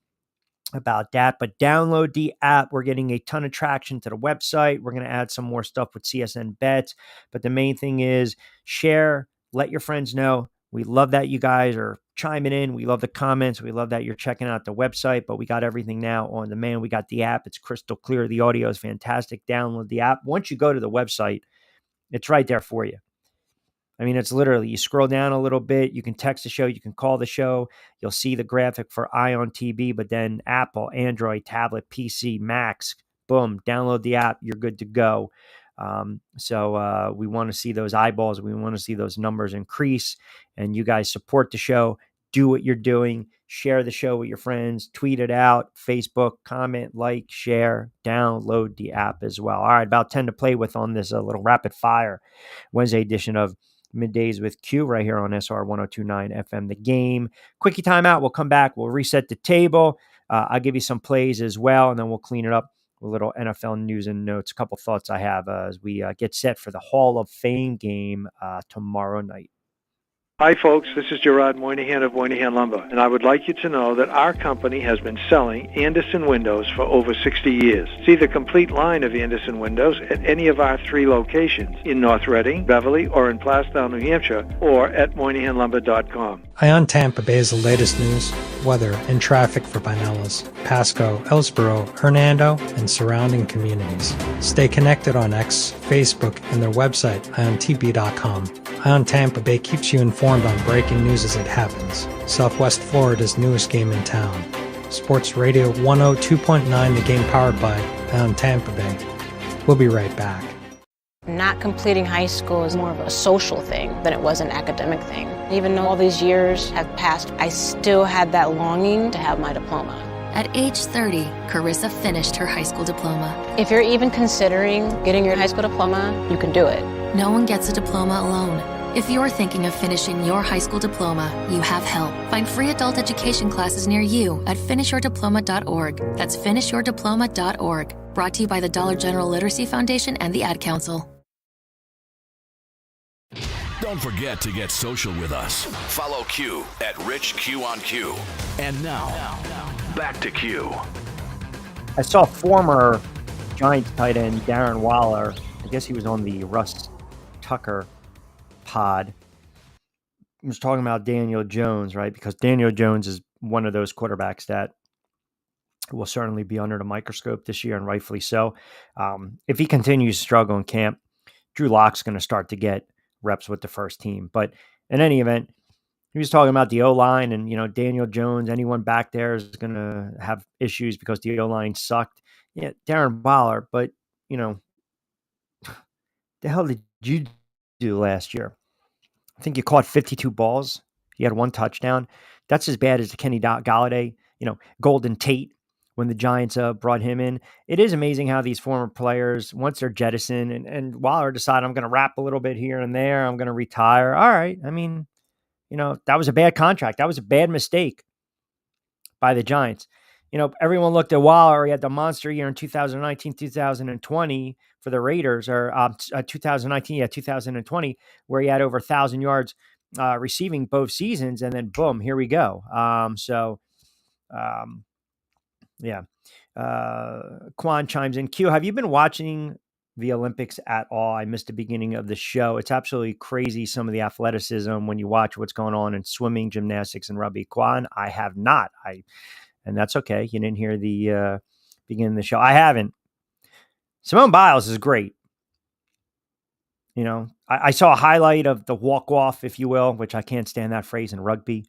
about that. But download the app. We're getting a ton of traction to the website. We're going to add some more stuff with CSN Bets. But the main thing is share, let your friends know. We love that you guys are chiming in. We love the comments. We love that you're checking out the website, but we got everything now on demand. We got the app. It's crystal clear. The audio is fantastic. Download the app. Once you go to the website, it's right there for you. I mean, it's literally, you scroll down a little bit, you can text the show, you can call the show, you'll see the graphic for Ion TV, but then Apple, Android, tablet, PC, Macs, boom, download the app, you're good to go. So we want to see those eyeballs, we want to see those numbers increase, and you guys support the show, do what you're doing, share the show with your friends, tweet it out, Facebook, comment, like, share, download the app as well. All right, about 10 to play with on this little rapid fire Wednesday edition of Middays with Q right here on SR 1029 FM, the game. Quickie timeout. We'll come back. We'll reset the table. I'll give you some plays as well, and then we'll clean it up with a little NFL news and notes. A couple thoughts I have as we get set for the Hall of Fame game tomorrow night. Hi, folks. This is Gerard Moynihan of Moynihan Lumber, and I would like you to know that our company has been selling Anderson windows for over 60 years. See the complete line of Anderson windows at any of our 3 locations in North Reading, Beverly, or in Plastown, New Hampshire, or at MoynihanLumber.com. Ion Tampa Bay is the latest news, weather, and traffic for Pinellas, Pasco, Ellsboro, Hernando, and surrounding communities. Stay connected on X, Facebook, and their website, IonTB.com. Ion Tampa Bay keeps you informed on breaking news as it happens. Southwest Florida's newest game in town. Sports Radio 102.9, the game powered by Ion Tampa Bay. We'll be right back. Not completing high school is more of a social thing than it was an academic thing. Even though all these years have passed, I still had that longing to have my diploma. At age 30, Carissa finished her high school diploma. If you're even considering getting your high school diploma, you can do it. No one gets a diploma alone. If you're thinking of finishing your high school diploma, you have help. Find free adult education classes near you at finishyourdiploma.org. That's finishyourdiploma.org. Brought to you by the Dollar General Literacy Foundation and the Ad Council. Don't forget to get social with us. Follow Q at RichQ on Q. And now, back to Q. I saw former Giants tight end Darren Waller. I guess he was on the Russ Tucker pod. He was talking about Daniel Jones, right? Because Daniel Jones is one of those quarterbacks that will certainly be under the microscope this year, and rightfully so. If he continues to struggle in camp, Drew Lock's going to start to get reps with the first team. But in any event, he was talking about the O-line and, Daniel Jones, anyone back there is going to have issues because the O-line sucked. Yeah, Darren Waller, but, the hell did you do last year? I think you caught 52 balls. He had 1 touchdown. That's as bad as the Kenny Galladay, Golden Tate when the Giants brought him in. It is amazing how these former players, once they're jettisoned, and Waller decided, I'm going to rap a little bit here and there, I'm going to retire. All right. I mean, that was a bad contract. That was a bad mistake by the Giants. Everyone looked at Waller. He had the monster year in 2019, 2020 for the Raiders, or 2020, where he had over 1,000 yards receiving both seasons, and then boom, here we go. Yeah. Quan chimes in. Q, have you been watching the Olympics at all? I missed the beginning of the show. It's absolutely crazy, some of the athleticism when you watch what's going on in swimming, gymnastics, and rugby. Quan, I have not. And that's okay. You didn't hear the beginning of the show. I haven't. Simone Biles is great. I saw a highlight of the walk-off, if you will, which I can't stand that phrase in rugby.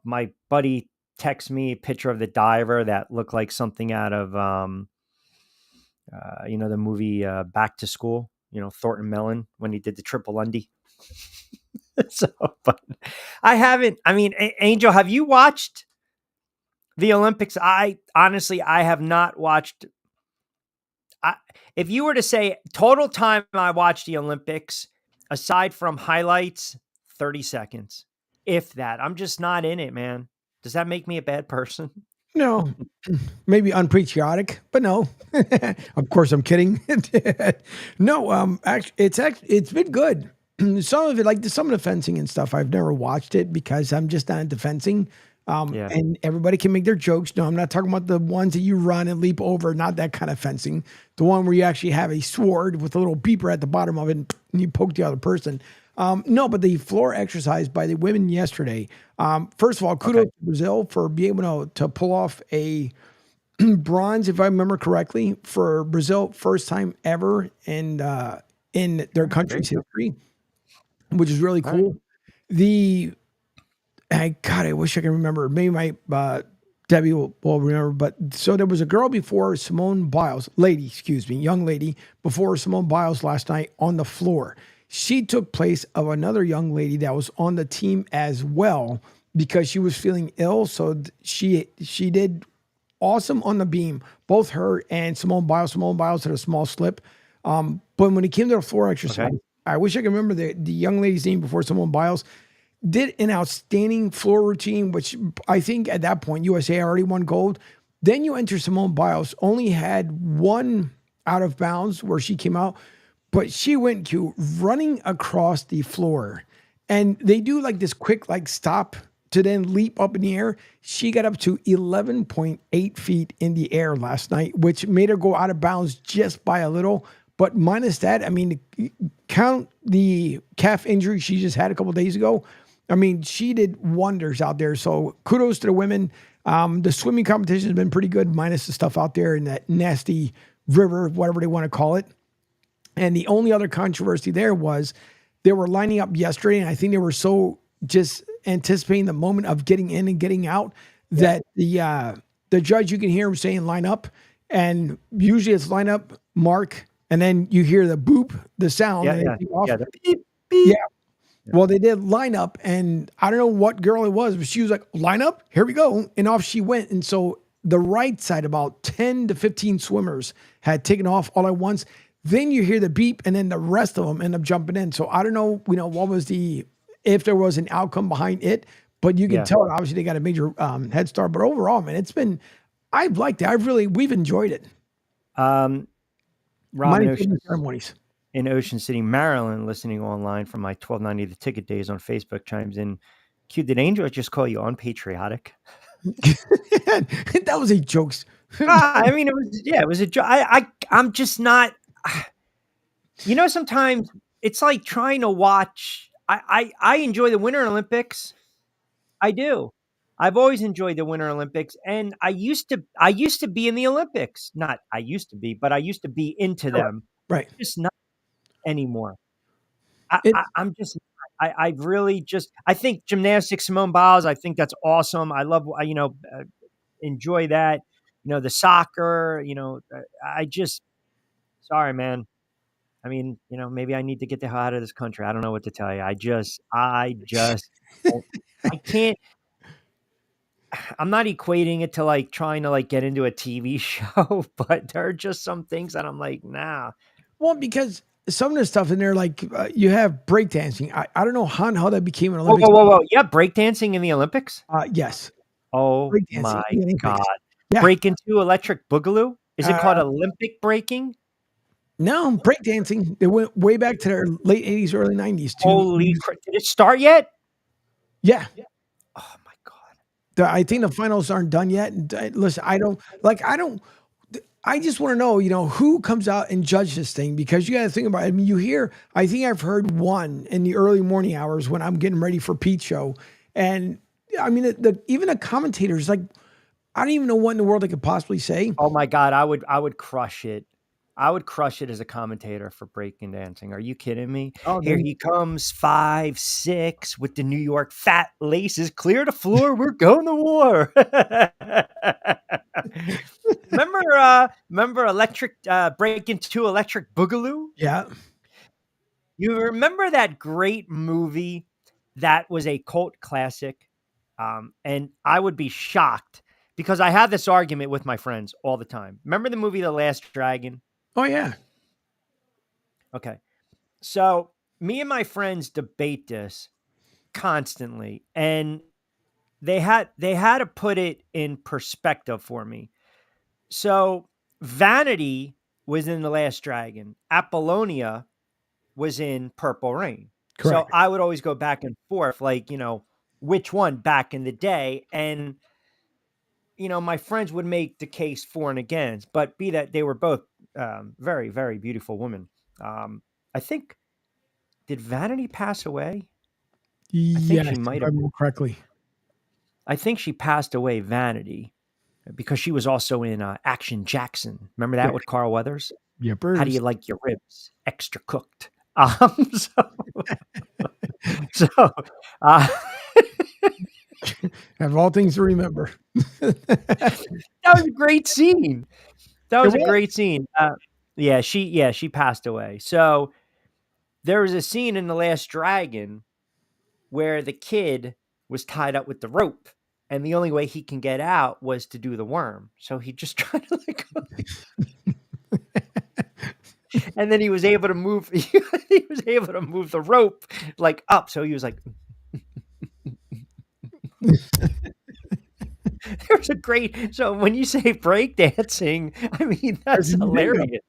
My buddy text me a picture of the diver that looked like something out of, the movie Back to School, Thornton Mellon, when he did the triple Lundy. But I haven't. I mean, Angel, have you watched the Olympics? I have not watched. If you were to say total time I watched the Olympics, aside from highlights, 30 seconds, if that. I'm just not in it, man. Does that make me a bad person? No, maybe unpatriotic, but no. Of course, I'm kidding. No, actually, it's been good. Some of it, like some of the fencing and stuff, I've never watched it because I'm just not into fencing. And everybody can make their jokes. No, I'm not talking about the ones that you run and leap over, not that kind of fencing. The one where you actually have a sword with a little beeper at the bottom of it and you poke the other person. No, but the floor exercise by the women yesterday. First of all, kudos to Brazil for being able to pull off a bronze, if I remember correctly, for Brazil, first time ever in their country's history, which is really cool. I wish I can remember. Maybe my Debbie will remember. But so there was a girl before Simone Biles, young lady before Simone Biles last night on the floor. She took place of another young lady that was on the team as well because she was feeling ill. So she did awesome on the beam, both her and Simone Biles. Simone Biles had a small slip. But when it came to the floor exercise, I wish I could remember the young lady's name before Simone Biles. Did an outstanding floor routine, which I think at that point, USA already won gold. Then you enter Simone Biles, only had 1 out of bounds where she came out, but she went to running across the floor. And they do like this quick stop to then leap up in the air. She got up to 11.8 feet in the air last night, which made her go out of bounds just by a little. But minus that, I mean, count the calf injury she just had a couple days ago. I mean, she did wonders out there. So kudos to the women. The swimming competition has been pretty good, minus the stuff out there in that nasty river, whatever they want to call it. And the only other controversy there was they were lining up yesterday, and I think they were so just anticipating the moment of getting in and getting out that the judge, you can hear him saying line up, and usually it's line up, mark, and then you hear the boop, the sound. Beep, beep. Well, they did line up, and I don't know what girl it was, but she was like, line up, here we go. And off she went. And so the right side, about 10 to 15 swimmers had taken off all at once. Then you hear the beep, and then the rest of them end up jumping in. So I don't know, what was if there was an outcome behind it, but you can tell, obviously they got a major head start. But overall, man, I've liked it. We've enjoyed it. Rob ceremonies in Ocean City, Maryland, listening online from my 1290 The Ticket days on Facebook, chimes in. Q, did Angel just call you unpatriotic? That was a joke. I mean, it was a joke. I'm just not. Sometimes it's like trying to watch. I enjoy the Winter Olympics. I do. I've always enjoyed the Winter Olympics, and I used to be in the Olympics. Not I used to be, but I used to be into them. Right. Just not anymore. I'm just. I really just. I think gymnastics, Simone Biles. I think that's awesome. I love. Enjoy that. The soccer. I just. Sorry, man. I mean, maybe I need to get the hell out of this country. I don't know what to tell you. I just I can't. I'm not equating it to like trying to like get into a TV show, but there are just some things that I'm like, nah. Well, because some of the stuff in there, like you have breakdancing. I don't know how that became an Whoa, Olympic. whoa, whoa, whoa! Yeah, breakdancing in the Olympics. Yes. Oh Breakdancing my in the Olympics. God! Yeah. Break into electric boogaloo. Is it called Olympic breaking? No, breakdancing. They went way back to their late 80s, early 90s. Holy crap! Did it start yet? Yeah. Oh my God! I think the finals aren't done yet. And listen, I just want to know, who comes out and judges this thing, because you got to think about it. I mean, I think I've heard one in the early morning hours when I'm getting ready for Pete's show. And I mean, even the commentators, like, I don't even know what in the world they could possibly say. Oh my God, I would crush it. I would crush it as a commentator for breaking dancing. Are you kidding me? Oh, Here he comes, 5'6" with the New York fat laces. Clear the floor. We're going to war. Remember electric break into electric boogaloo? Yeah. You remember that great movie that was a cult classic? And I would be shocked because I have this argument with my friends all the time. Remember the movie The Last Dragon? Oh, yeah. Okay. So me and my friends debate this constantly, and they had to put it in perspective for me. So Vanity was in The Last Dragon. Apollonia was in Purple Rain. Correct. So I would always go back and forth, like, which one back in the day. And, my friends would make the case for and against, but be that they were both very, very beautiful women. I think, did Vanity pass away? Yes, she might if I have. remember correctly. I think she passed away, Vanity, because she was also in Action Jackson. Remember that with Carl Weathers? Yeah. How do you like your ribs? Extra cooked. Have all things to remember. That was a great scene. That was a great scene. She passed away. So there was a scene in The Last Dragon where the kid was tied up with the rope, and the only way he can get out was to do the worm. So he just tried to let go. And then he was able to move. He was able to move the rope like up. So he was like, there's a great. So when you say breakdancing, I mean, that's hilarious.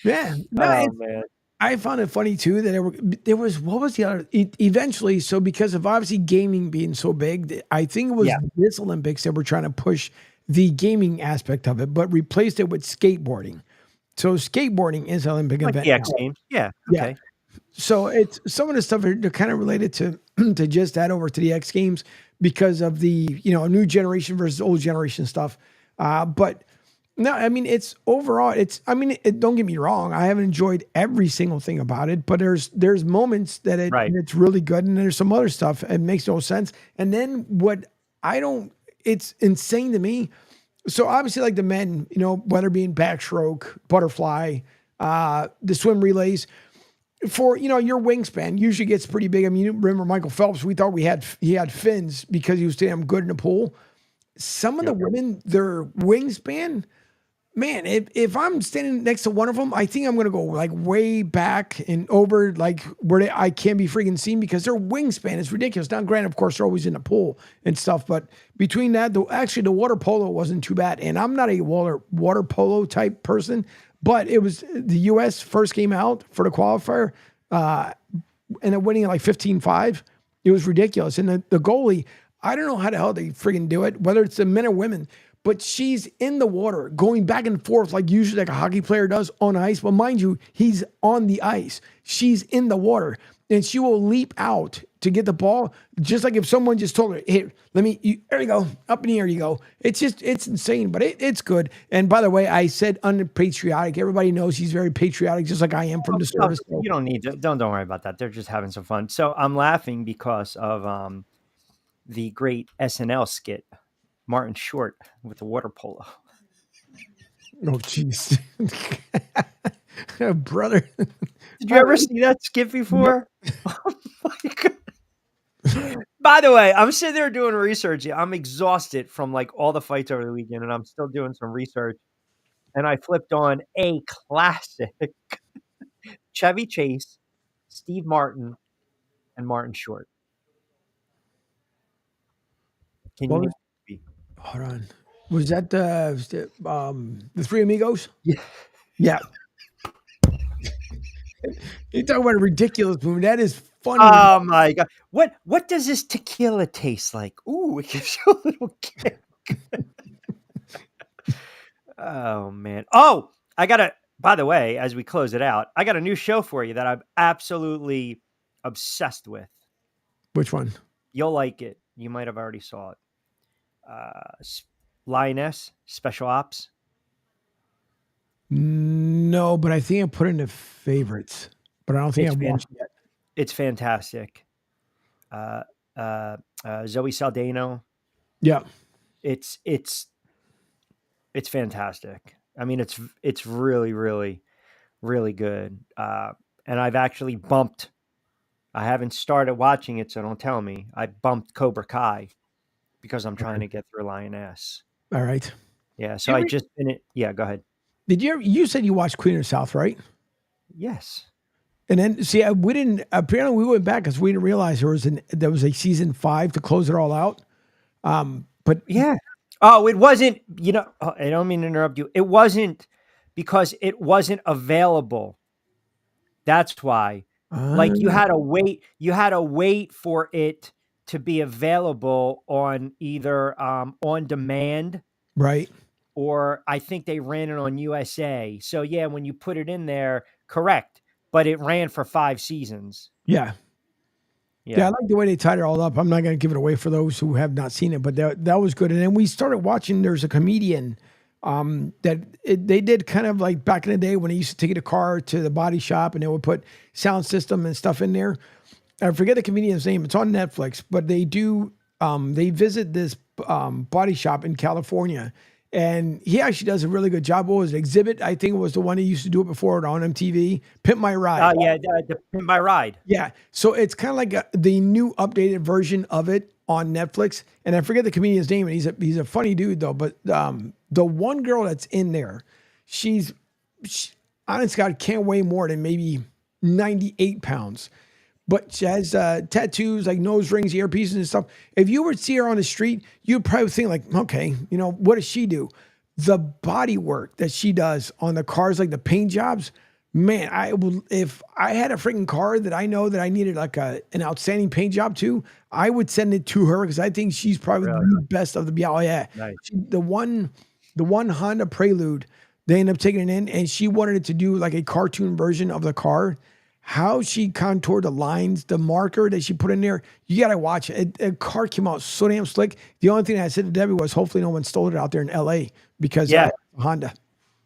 Yeah. Oh, man. I found it funny too that there was, what was the other, eventually, so because of obviously gaming being so big, I think it was this Olympics that were trying to push the gaming aspect of it, but replaced it with skateboarding. So skateboarding is an Olympic Like event. the X Games. Yeah. Okay. Yeah. So it's some of the stuff are kind of related to just add over to the X Games because of the, new generation versus old generation stuff. But no, I mean, it's overall, don't get me wrong. I haven't enjoyed every single thing about it, but there's moments that it's really good. And there's some other stuff. It makes no sense. And then it's insane to me. So obviously like the men, whether being backstroke, butterfly, the swim relays for, your wingspan usually gets pretty big. I mean, you remember Michael Phelps, we thought he had fins because he was damn good in the pool. Some of the women, their wingspan, man, if I'm standing next to one of them, I think I'm going to go like way back and over like where I can't be freaking seen because their wingspan is ridiculous. Now, granted, of course, they're always in the pool and stuff, but between that, the water polo wasn't too bad. And I'm not a water polo type person, but it was the U.S. first came out for the qualifier and it winning at like 15-5. It was ridiculous. And the goalie, I don't know how the hell they friggin' do it, whether it's the men or women, but she's in the water going back and forth like usually like a hockey player does on ice. But mind you, he's on the ice. She's in the water and she will leap out to get the ball. Just like if someone just told her, hey, there you go. Up in the air you go. It's insane, but it's good. And by the way, I said unpatriotic. Everybody knows he's very patriotic, just like I am from the service. You don't need to, don't worry about that. They're just having some fun. So I'm laughing because of the great SNL skit, Martin Short with the water polo. Oh, jeez. Brother. Did you ever see that skit before? No. Oh, my God. By the way, I'm sitting there doing research. I'm exhausted from like all the fights over the weekend, and I'm still doing some research. And I flipped on a classic Chevy Chase, Steve Martin, and Martin Short. Can you? Hold on. Was that the Three Amigos? Yeah. Yeah. You talk about a ridiculous movie. That is funny. Oh my god! What does this tequila taste like? Ooh, it gives you a little kick. Oh man! Oh, I gotta. By the way, as we close it out, I got a new show for you that I'm absolutely obsessed with. Which one? You'll like it. You might have already saw it. Lioness Special Ops. No, but I think I put it in the favorites. But I don't think I've watched it yet. It's fantastic. Zoe Saldana. Yeah. It's fantastic. I mean, it's really, really, really good. And I've actually bumped. I haven't started watching it, so don't tell me. I bumped Cobra Kai because I'm trying to get through Lioness. All right. Yeah. So I just finished. Yeah. Go ahead. Did you said you watched Queen of the South, right? Yes. And then see, we didn't. Apparently, we went back because we didn't realize there was a season 5 to close it all out. But yeah. Oh, it wasn't. I don't mean to interrupt you. It wasn't because it wasn't available. That's why. Like you had to wait. You had to wait for it to be available on either on demand, right? Or I think they ran it on USA. So yeah, when you put it in there, correct. But it ran for 5 seasons. Yeah. Yeah, I like the way they tied it all up. I'm not going to give it away for those who have not seen it, but that was good. And then we started watching. There's a comedian they did kind of like back in the day when they used to take a car to the body shop and they would put sound system and stuff in there. I forget the comedian's name. It's on Netflix, but they do. They visit this body shop in California. And he actually does a really good job. What was it? Exhibit? I think it was the one he used to do it before on MTV. Pimp My Ride. Oh, yeah. Pimp My Ride. Yeah. So it's kind of like the new updated version of it on Netflix. And I forget the comedian's name. And he's a funny dude, though. But the one girl that's in there, she honest God, can't weigh more than maybe 98 pounds. But she has tattoos, like nose rings, earpieces and stuff. If you were to see her on the street, you'd probably think like, okay, what does she do? The body work that she does on the cars, like the paint jobs, man, if I had a freaking car that I know that I needed like an outstanding paint job to, I would send it to her because I think she's probably the best of the, oh yeah. Nice. The one Honda Prelude, they ended up taking it in and she wanted it to do like a cartoon version of the car. How she contoured the lines, the marker that she put in there, you got to watch it. A car came out so damn slick. The only thing I said to Debbie was hopefully no one stole it out there in LA because Honda.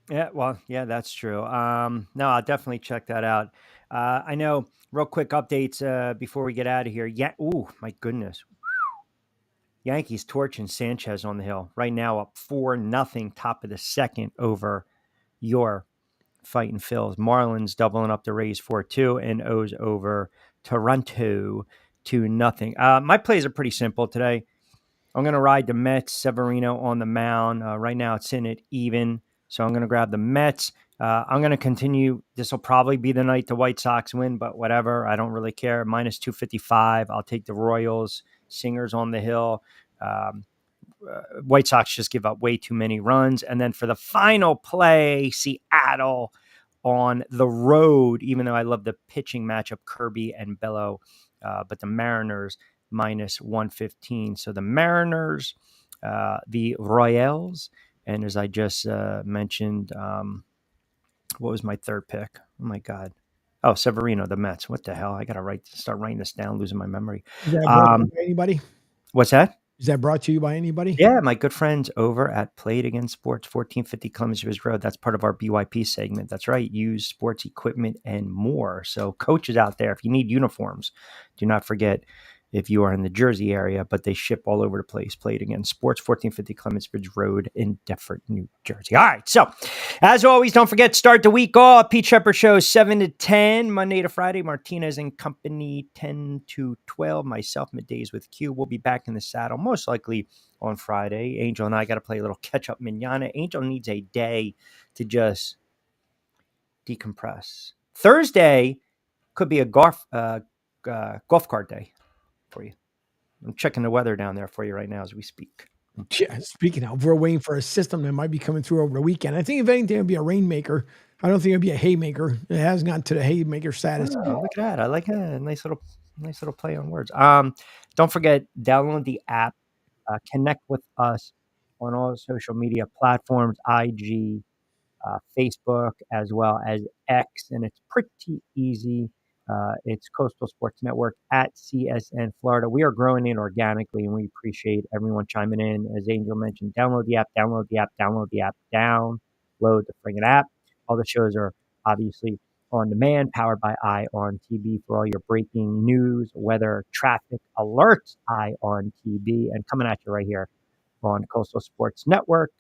Yeah, well, yeah, that's true. No, I'll definitely check that out. I know real quick updates before we get out of here. Yeah. Ooh, my goodness. Yankees torching Sanchez on the hill right now up 4-0 top of the second over your Fighting Phils. Marlins doubling up the Rays 4-2 and O's over Toronto 2-0. My plays are pretty simple today. I'm going to ride the Mets, Severino on the mound. Right now it's in at even, so I'm going to grab the Mets. I'm going to continue. This will probably be the night the White Sox win, but whatever. I don't really care. Minus 255. I'll take the Royals. Singers on the hill. White Sox just give up way too many runs. And then for the final play, Seattle on the road, even though I love the pitching matchup, Kirby and Bello, but the Mariners minus 115. So the Mariners, the Royals, and as I just mentioned, what was my third pick? Oh my God. Oh, Severino, the Mets. What the hell? I got to start writing this down, losing my memory. Is that brought to you by anybody? What's that? Is that brought to you by anybody? Yeah, my good friends over at Played Against Sports, 1450 Clemens Ridge Road. That's part of our BYP segment. That's right. Use sports equipment and more. So coaches out there, if you need uniforms, do not forget if you are in the Jersey area, but they ship all over the place. Play it again. Sports 1450 Clements Bridge Road in Deptford, New Jersey. All right. So, as always, don't forget, start the week off. Pete Shepard Show, 7 to 10, Monday to Friday. Martinez and Company, 10 to 12. Myself, Middays with Q. We'll be back in the saddle, most likely on Friday. Angel and I got to play a little catch-up manana. Angel needs a day to just decompress. Thursday could be a golf cart day for you. I'm checking the weather down there for you right now as we speak. Yeah, speaking of, we're waiting for a system that might be coming through over the weekend. I think if anything, it'll be a rainmaker. I don't think it'll be a haymaker. It hasn't gotten to the haymaker status. Oh, look at that. I like it. Nice little play on words. Don't forget, download the app. Connect with us on all social media platforms, IG, Facebook, as well as X, and it's pretty easy. It's Coastal Sports Network at CSN Florida. We are growing in organically, and we appreciate everyone chiming in. As Angel mentioned, download the app, download the friggin' app. All the shows are obviously on demand, powered by ION TV for all your breaking news, weather, traffic alerts, ION TV, and coming at you right here on Coastal Sports Network.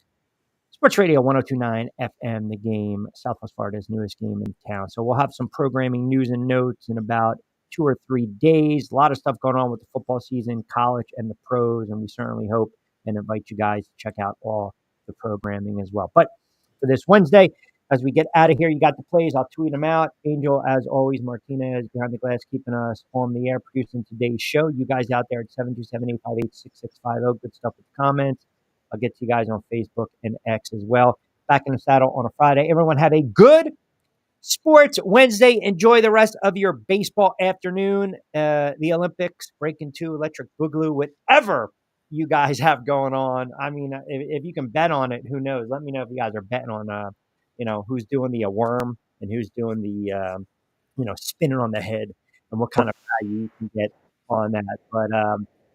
Sports Radio 102.9 FM, the game, Southwest Florida's newest game in town. So we'll have some programming news and notes in about 2 or 3 days. A lot of stuff going on with the football season, college, and the pros, and we certainly hope and invite you guys to check out all the programming as well. But for this Wednesday, as we get out of here, you got the plays. I'll tweet them out. Angel, as always, Martinez behind the glass, keeping us on the air, producing today's show. You guys out there at 727-858-6650. Good stuff with the comments. I'll get to you guys on Facebook and X as well. Back in the saddle on a Friday. Everyone have a good Sports Wednesday. Enjoy the rest of your baseball afternoon. The Olympics, Breaking 2, Electric Boogaloo, whatever you guys have going on. I mean, if you can bet on it, who knows? Let me know if you guys are betting on, who's doing the worm and who's doing the, spinning on the head and what kind of value you can get on that. But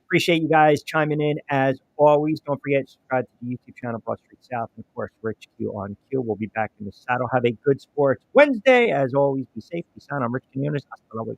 appreciate you guys chiming in as always. Don't forget to subscribe to the YouTube channel, Broad Street South, and of course, Rich Q on Q. We'll be back in the saddle. Have a good Sports Wednesday. As always, be safe, be sound. I'm Rich Quinones. Hasta luego.